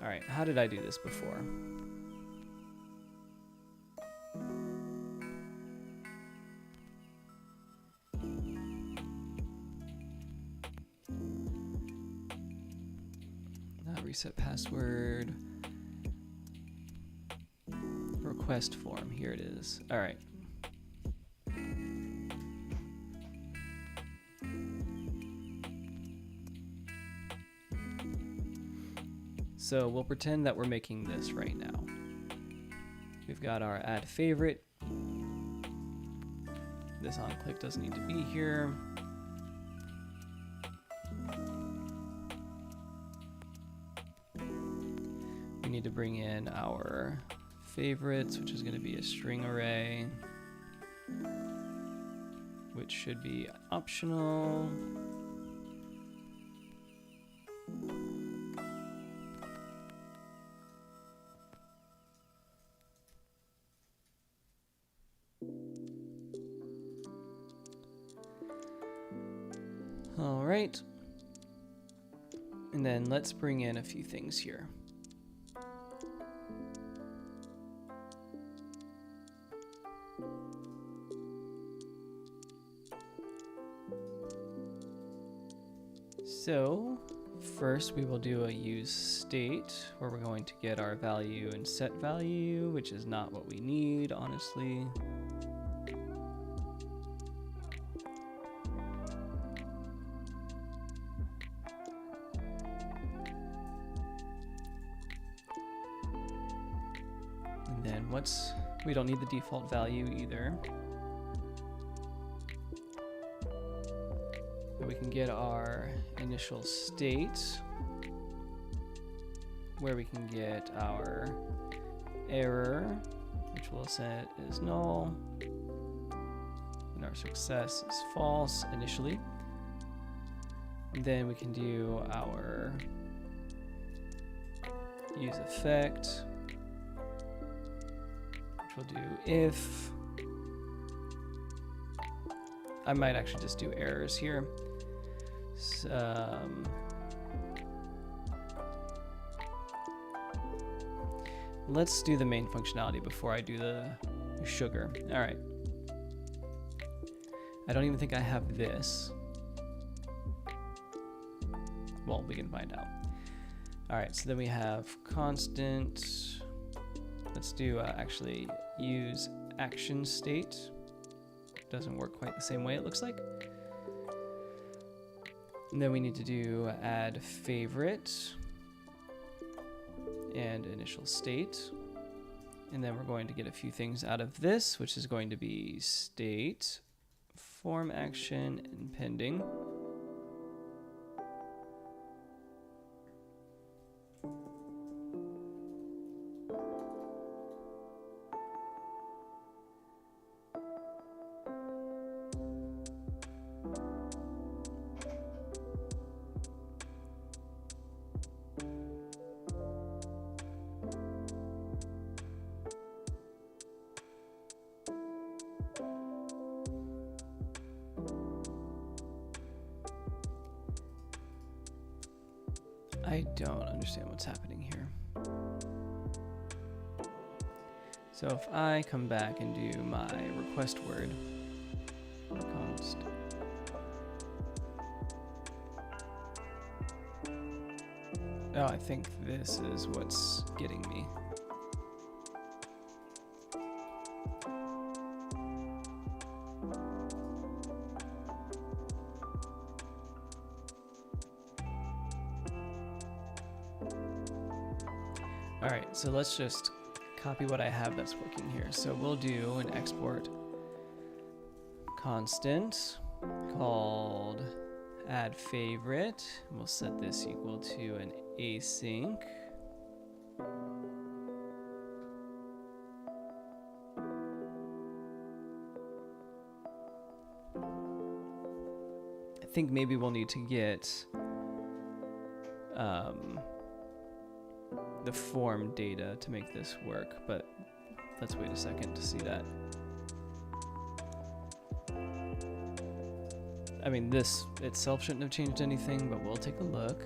All right, how did I do this before? Reset password. Request form, here it is. All right. So we'll pretend that we're making this right now. We've got our add favorite. This onClick doesn't need to be here. We need to bring in our favorites, which is going to be a string array, which should be optional. All right. And then let's bring in a few things here. So first we will do a use state where we're going to get our value and set value, which is not what we need, honestly. And then we don't need the default value either. We can get our initial state, where we can get our error, which we'll set as null, and our success is false initially. And then we can do our use effect, which we'll do if. I might actually just do errors here. Let's do the main functionality before I do the sugar. All right. I don't even think I have this. Well, we can find out. All right, so then we have constant. Let's do actually use action state. Doesn't work quite the same way, it looks like. And then we need to do add favorite. and initial state. And then we're going to get a few things out of this, which is going to be state, form action, and pending. I don't understand what's happening here. So if I come back and do my request word, const, oh, I think this is what's getting me. All right, so let's just copy what I have that's working here. So we'll do an export constant called add favorite. We'll set this equal to an async. I think maybe we'll need to get the form data to make this work, but let's wait a second to see that. I mean, this itself shouldn't have changed anything, but we'll take a look.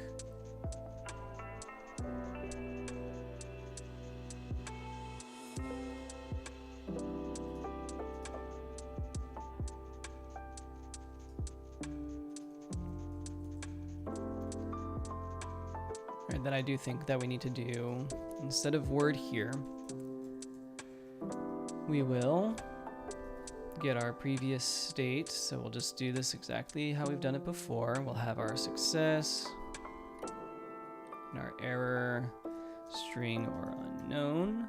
Then I do think that we need to do, instead of word here, we will get our previous state. So we'll just do this exactly how we've done it before. We'll have our success and our error, string or unknown,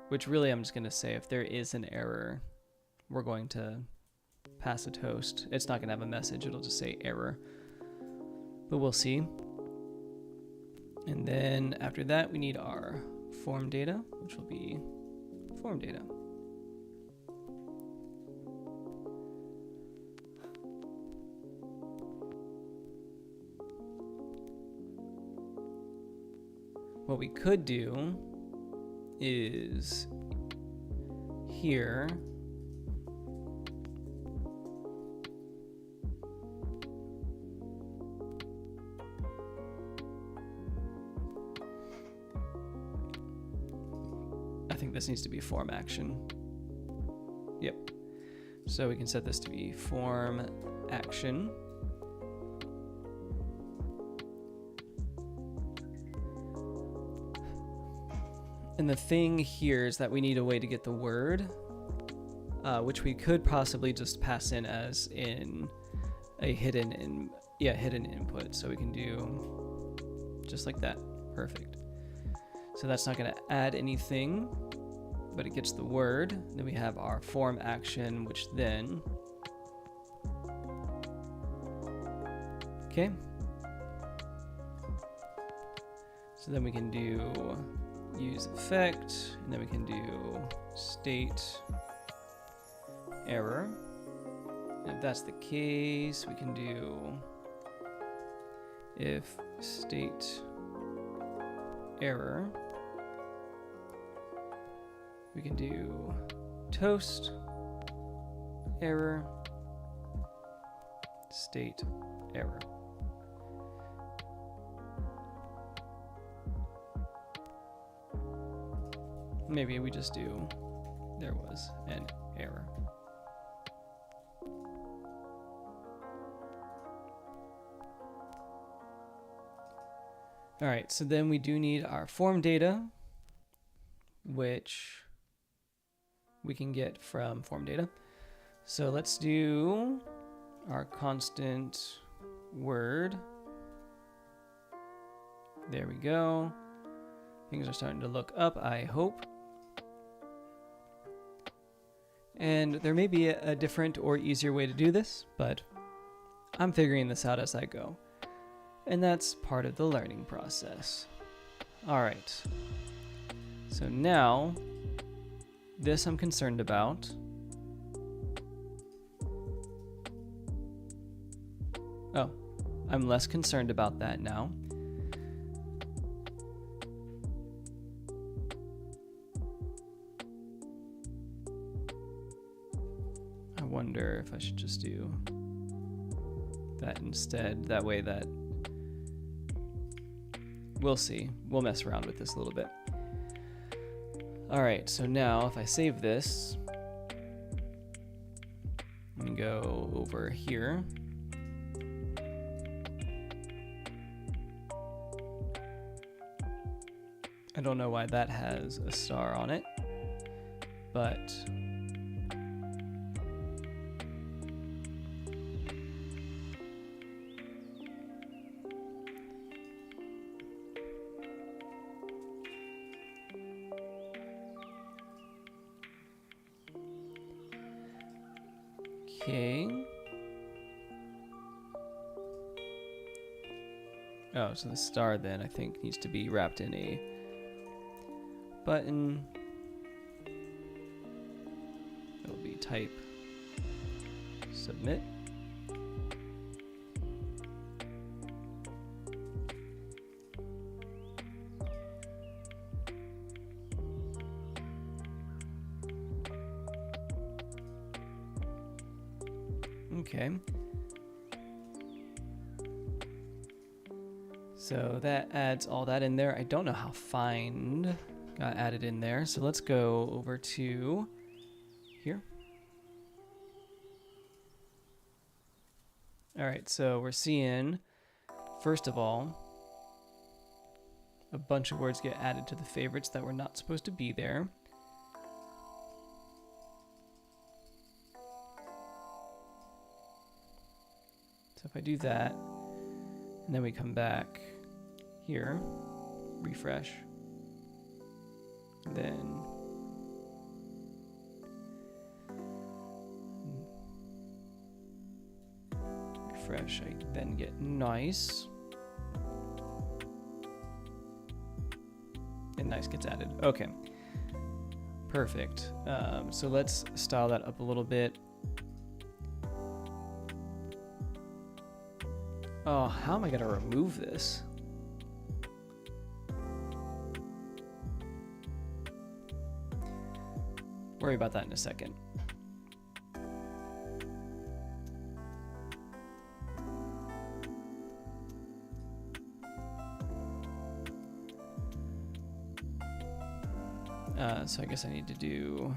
which really I'm just going to say if there is an error, we're going to pass a toast. It's not going to have a message. It'll just say error, but we'll see. And then after that, we need our form data, which will be form data. What we could do is here, I think this needs to be form action. Yep. So we can set this to be form action. And the thing here is that we need a way to get the word, which we could possibly just pass in as in a hidden input. So we can do just like that. Perfect. So that's not going to add anything, but it gets the word. Then we have our form action, which then, okay. So then we can do use effect, and then we can do state error. And if that's the case, we can do if state error. We can do toast error, state error. Maybe we just do there was an error. All right, so then we do need our form data, which we can get from form data. So let's do our constant word. There we go. Things are starting to look up, I hope. And there may be a different or easier way to do this, but I'm figuring this out as I go. And that's part of the learning process. All right. So now, this I'm concerned about. Oh, I'm less concerned about that now. I wonder if I should just do that instead. That way that... We'll see. We'll mess around with this a little bit. All right, so now if I save this, let me go over here. I don't know why that has a star on it, but okay. Oh, so the star then I think needs to be wrapped in a button. It'll be type submit. Okay. So that adds all that in there. I don't know how find got added in there. So let's go over to here. All right, so we're seeing, first of all, a bunch of words get added to the favorites that were not supposed to be there. So if I do that, and then we come back here, refresh, then refresh, I then get nice, and nice gets added. Okay, perfect. So let's style that up a little bit. Oh, how am I gonna remove this? Worry about that in a second. So I guess I need to do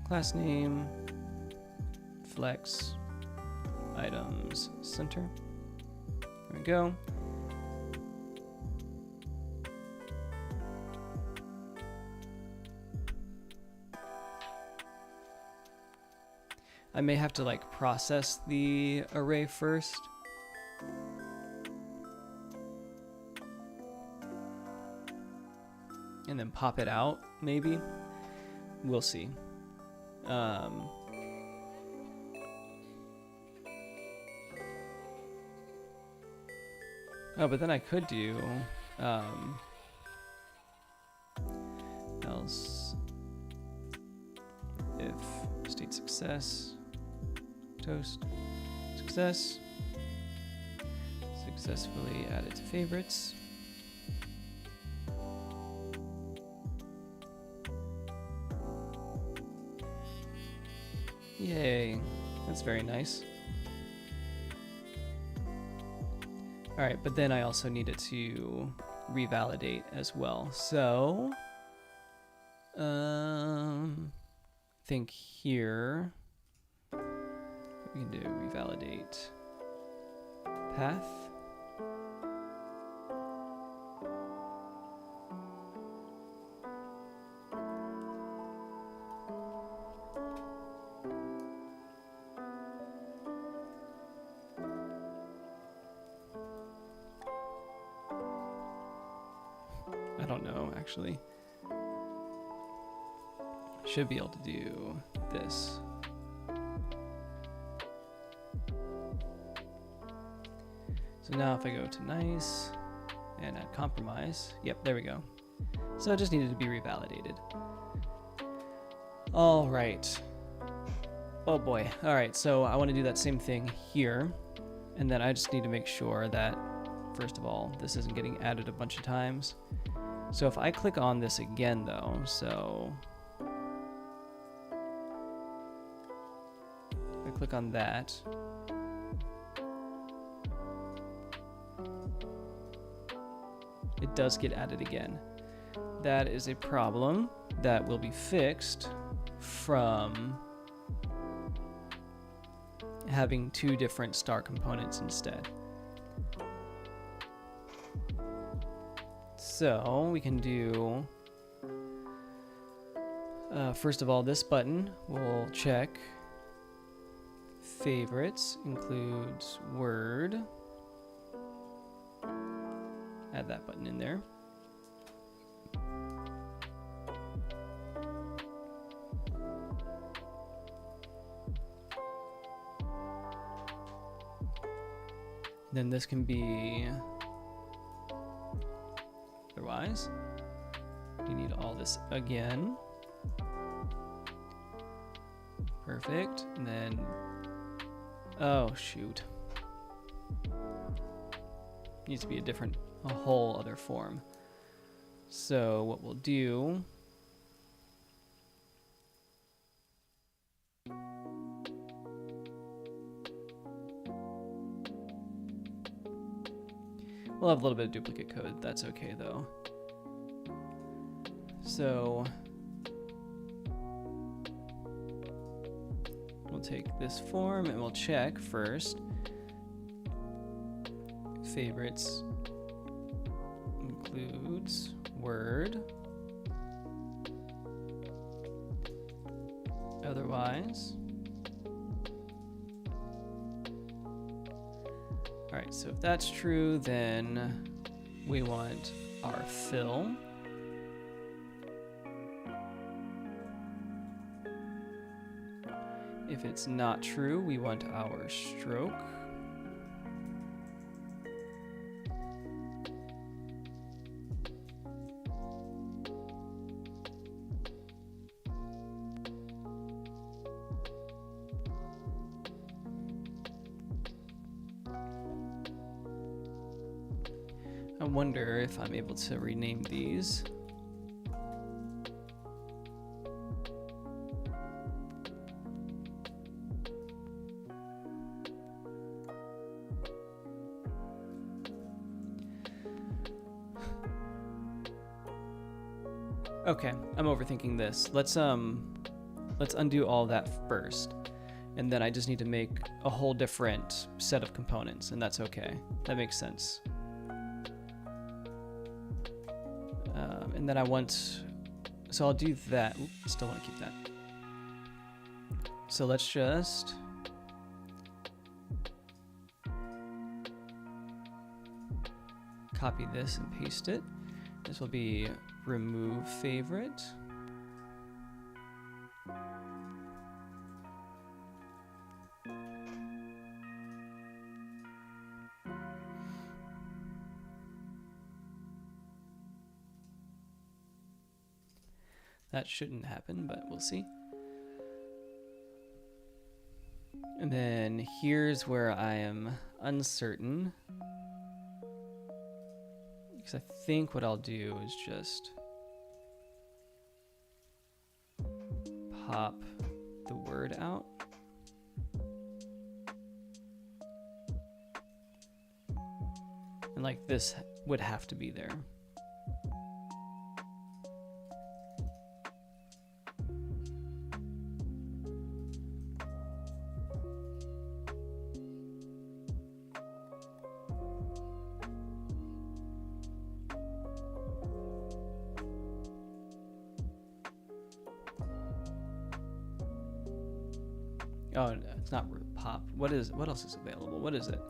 class name, flex, items, center. There we go. I may have to like process the array first. And then pop it out, maybe. We'll see. Oh, but then I could do else if state success, toast, success, successfully added to favorites. Yay, that's very nice. All right, but then I also needed to revalidate as well. So, I think here we can do revalidate path. I don't know, actually. Should be able to do this. So now if I go to nice and add compromise, yep, there we go. So it just needed to be revalidated. All right. Oh boy. All right, so I want to do that same thing here. And then I just need to make sure that, first of all, this isn't getting added a bunch of times. So if I click on this again though, so I click on that. It does get added again. That is a problem that will be fixed from having two different star components instead. So we can do, first of all, this button will check favorites includes word. Add that button in there. Then this can be otherwise. You need all this again. Perfect. And then, oh shoot. Needs to be a whole other form. So what we'll do, we'll have a little bit of duplicate code. That's okay though. So we'll take this form and we'll check first. Favorites includes word. Otherwise. All right, so if that's true, then we want our fill. If it's not true, we want our stroke. I wonder if I'm able to rename these. Okay, I'm overthinking this. Let's undo all that first. And then I just need to make a whole different set of components, and that's okay. That makes sense. And then I want, so I'll do that. Ooh, still want to keep that. So let's just copy this and paste it. This will be remove favorite. That shouldn't happen, but we'll see. And then here's where I am uncertain. Because I think what I'll do is just pop the word out. And like this would have to be there. Oh, it's not pop. What else is available? What is it?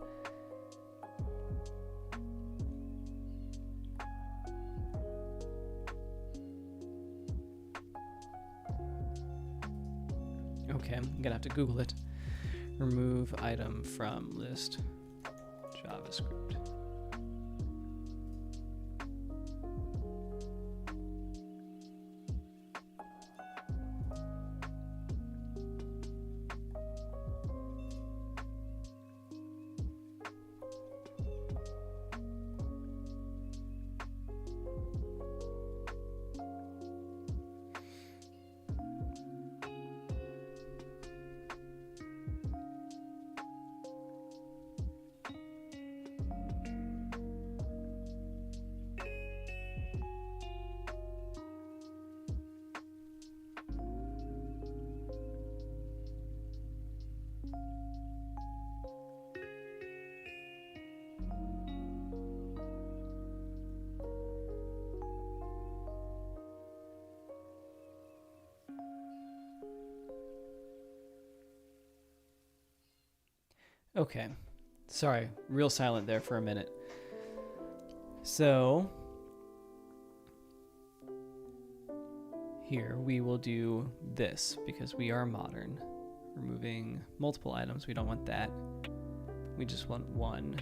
Okay, I'm gonna have to Google it. Remove item from list JavaScript. Okay, sorry, real silent there for a minute. So here we will do this because we are modern. Removing multiple items, we don't want that. We just want one.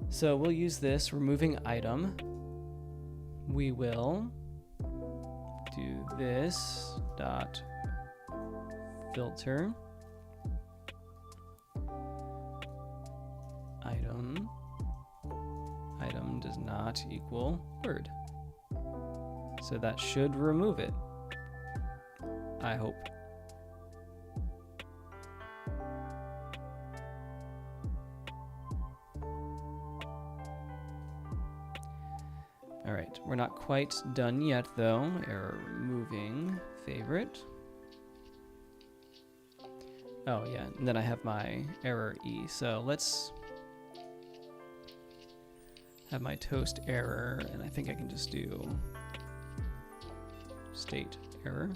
So we'll use this removing item. We will do this dot filter item. Item does not equal word. So that should remove it, I hope. All right, we're not quite done yet though. Error removing favorite. Oh yeah, and then I have my error E. So let's have my toast error, and I think I can just do state error.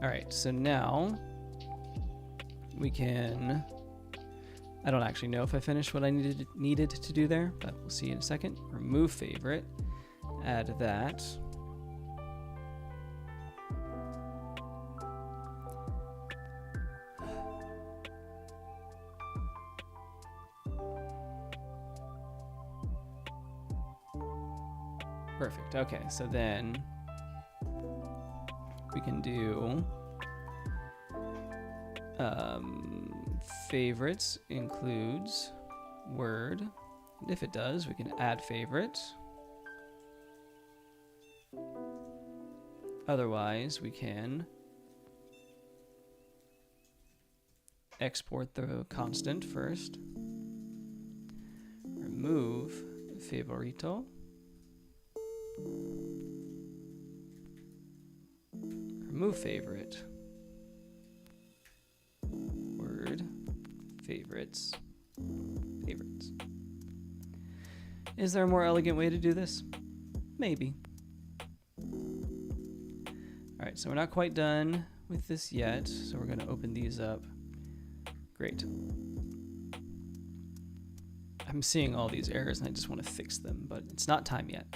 All right, so now we can, I don't actually know if I finished what I needed to do there, but we'll see in a second. Remove favorite, add that. Perfect, okay, so then we can do favorites includes word. And if it does, we can add favorite. Otherwise, we can export the constant first. Remove favorito. Remove favorite. Word. Favorites. Favorites. Is there a more elegant way to do this? Maybe. All right, so we're not quite done with this yet, so we're going to open these up. Great. I'm seeing all these errors and I just want to fix them, but it's not time yet.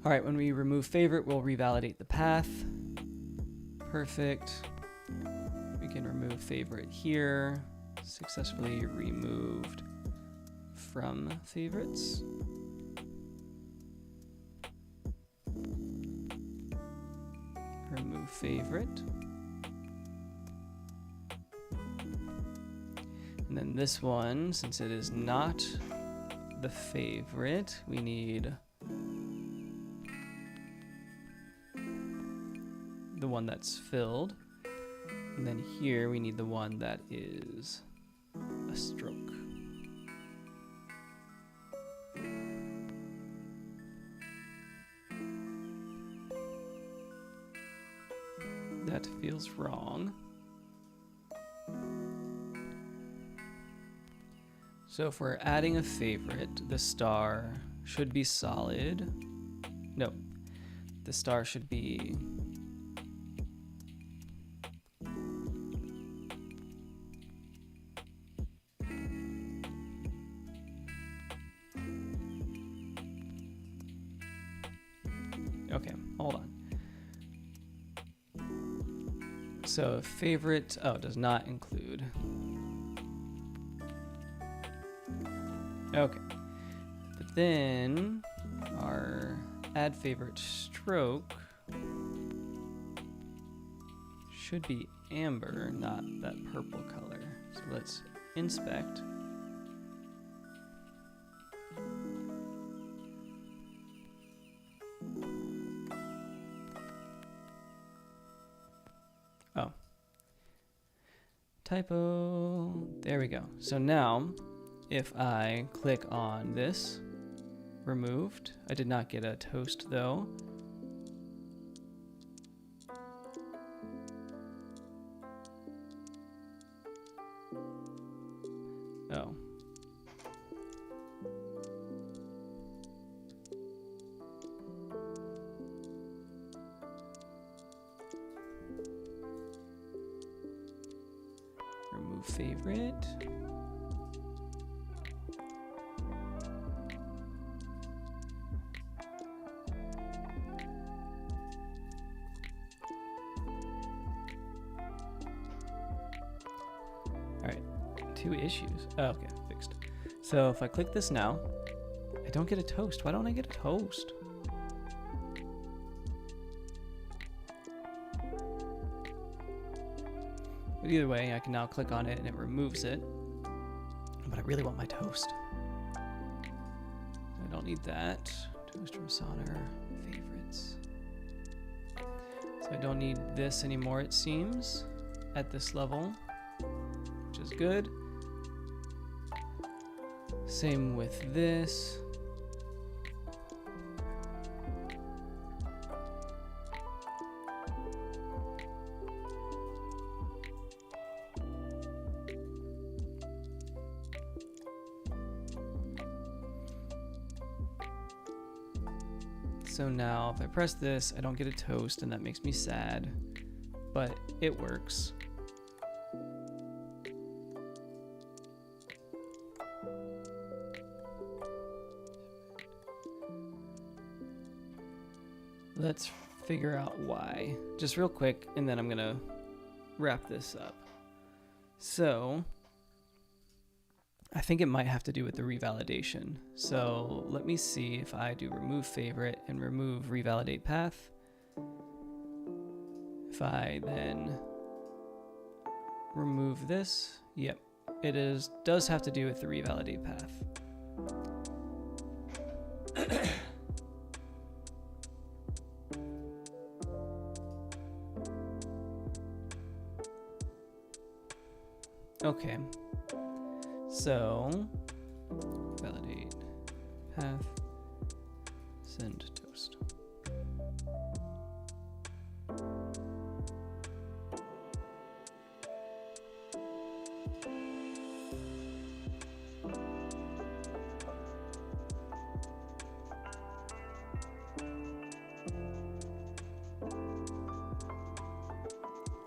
All right, when we remove favorite, we'll revalidate the path. Perfect. We can remove favorite here. Successfully removed from favorites. Remove favorite. And then this one, since it is not the favorite, we need the one that's filled. And then here we need the one that is a stroke. That feels wrong. So if we're adding a favorite, the star should be solid. No, the star should be So favorite, oh, does not include. Okay. But then our add favorite stroke should be amber, not that purple color. So let's inspect. Oh. Typo. There we go. So now, if I click on this, removed. I did not get a toast though. Oh. Remove favorite. All right, 2 issues. Oh, okay, fixed. So if I click this now, I don't get a toast. Why don't I get a toast? But either way, I can now click on it and it removes it. But I really want my toast. I don't need that. Toast from Sonner, favorites. So I don't need this anymore, it seems, at this level, which is good. Same with this. So now if I press this, I don't get a toast and that makes me sad, but it works. Let's figure out why, just real quick, and then I'm gonna wrap this up. So I think it might have to do with the revalidation. So let me see if I do remove favorite and remove revalidate path. If I then remove this, yep, it does have to do with the revalidate path. Okay. So, validate path, send toast.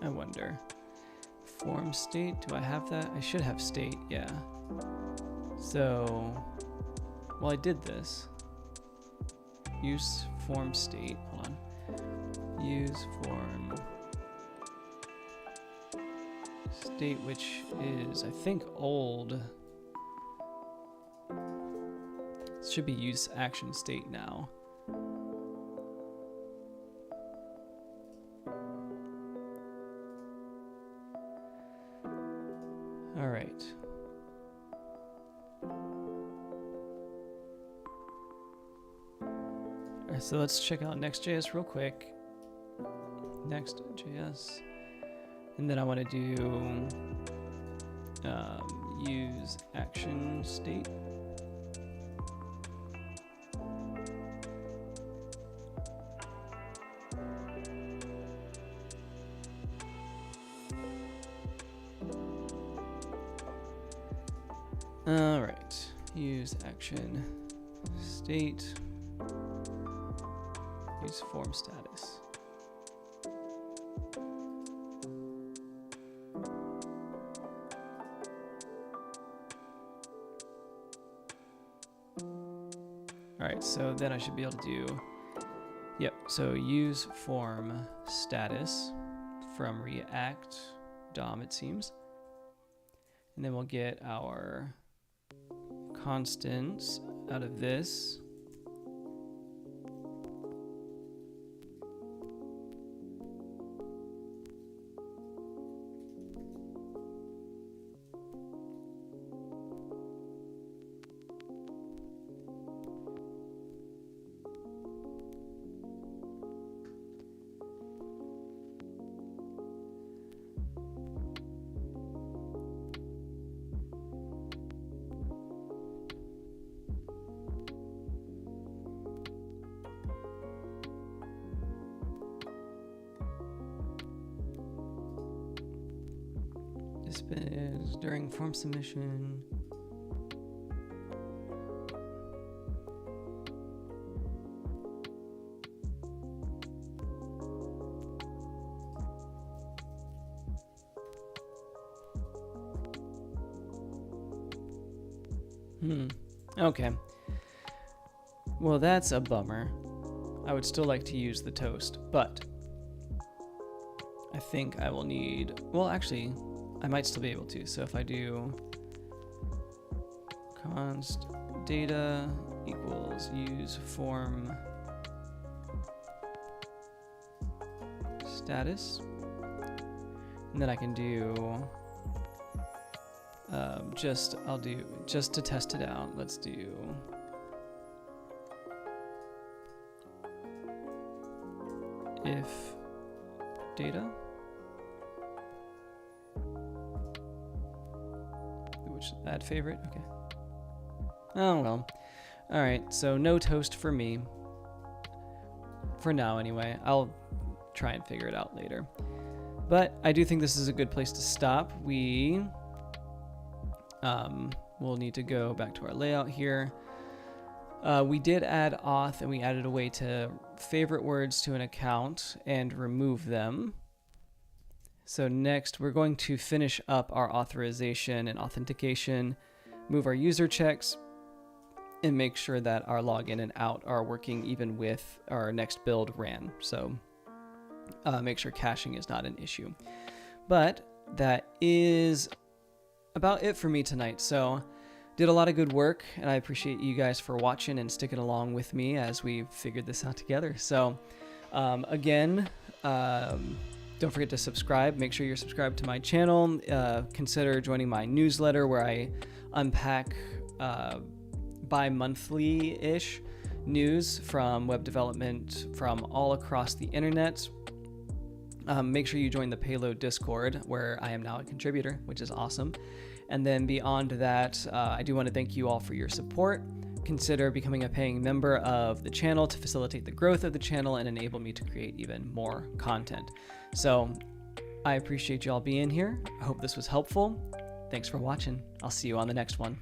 I wonder. Form state, do I have that? I should have state, yeah. So, well, I did this. Use form state, hold on. Use form state, which is, I think, old. It should be use action state now. All right. So let's check out NextJS real quick. NextJS. And then I want to do use action state. All right, use action state. Use form status. All right, so then I should be able to do, yep, so use form status from React DOM, it seems. And then we'll get our constants out of this. This is during form submission. Okay. Well, that's a bummer. I would still like to use the toast, but I think I will need, well, actually, I might still be able to. So if I do const data equals use form status, and then I can do I'll do just to test it out. Let's do if data, which add favorite. Okay. Oh well. All right. So no toast for me for now. Anyway, I'll try and figure it out later. But I do think this is a good place to stop. We'll need to go back to our layout here. We did add auth, and we added a way to favorite words to an account and remove them. So next, we're going to finish up our authorization and authentication, move our user checks, and make sure that our login and out are working even with our next build ran. So make sure caching is not an issue. But that is about it for me tonight. So did a lot of good work, and I appreciate you guys for watching and sticking along with me as we figured this out together. So again, don't forget to subscribe. Make sure you're subscribed to my channel. Consider joining my newsletter where I unpack bi-monthly-ish news from web development from all across the internet. Make sure you join the Payload Discord, where I am now a contributor, which is awesome. And then beyond that, I do want to thank you all for your support. Consider becoming a paying member of the channel to facilitate the growth of the channel and enable me to create even more content. So I appreciate you all being here. I hope this was helpful. Thanks for watching. I'll see you on the next one.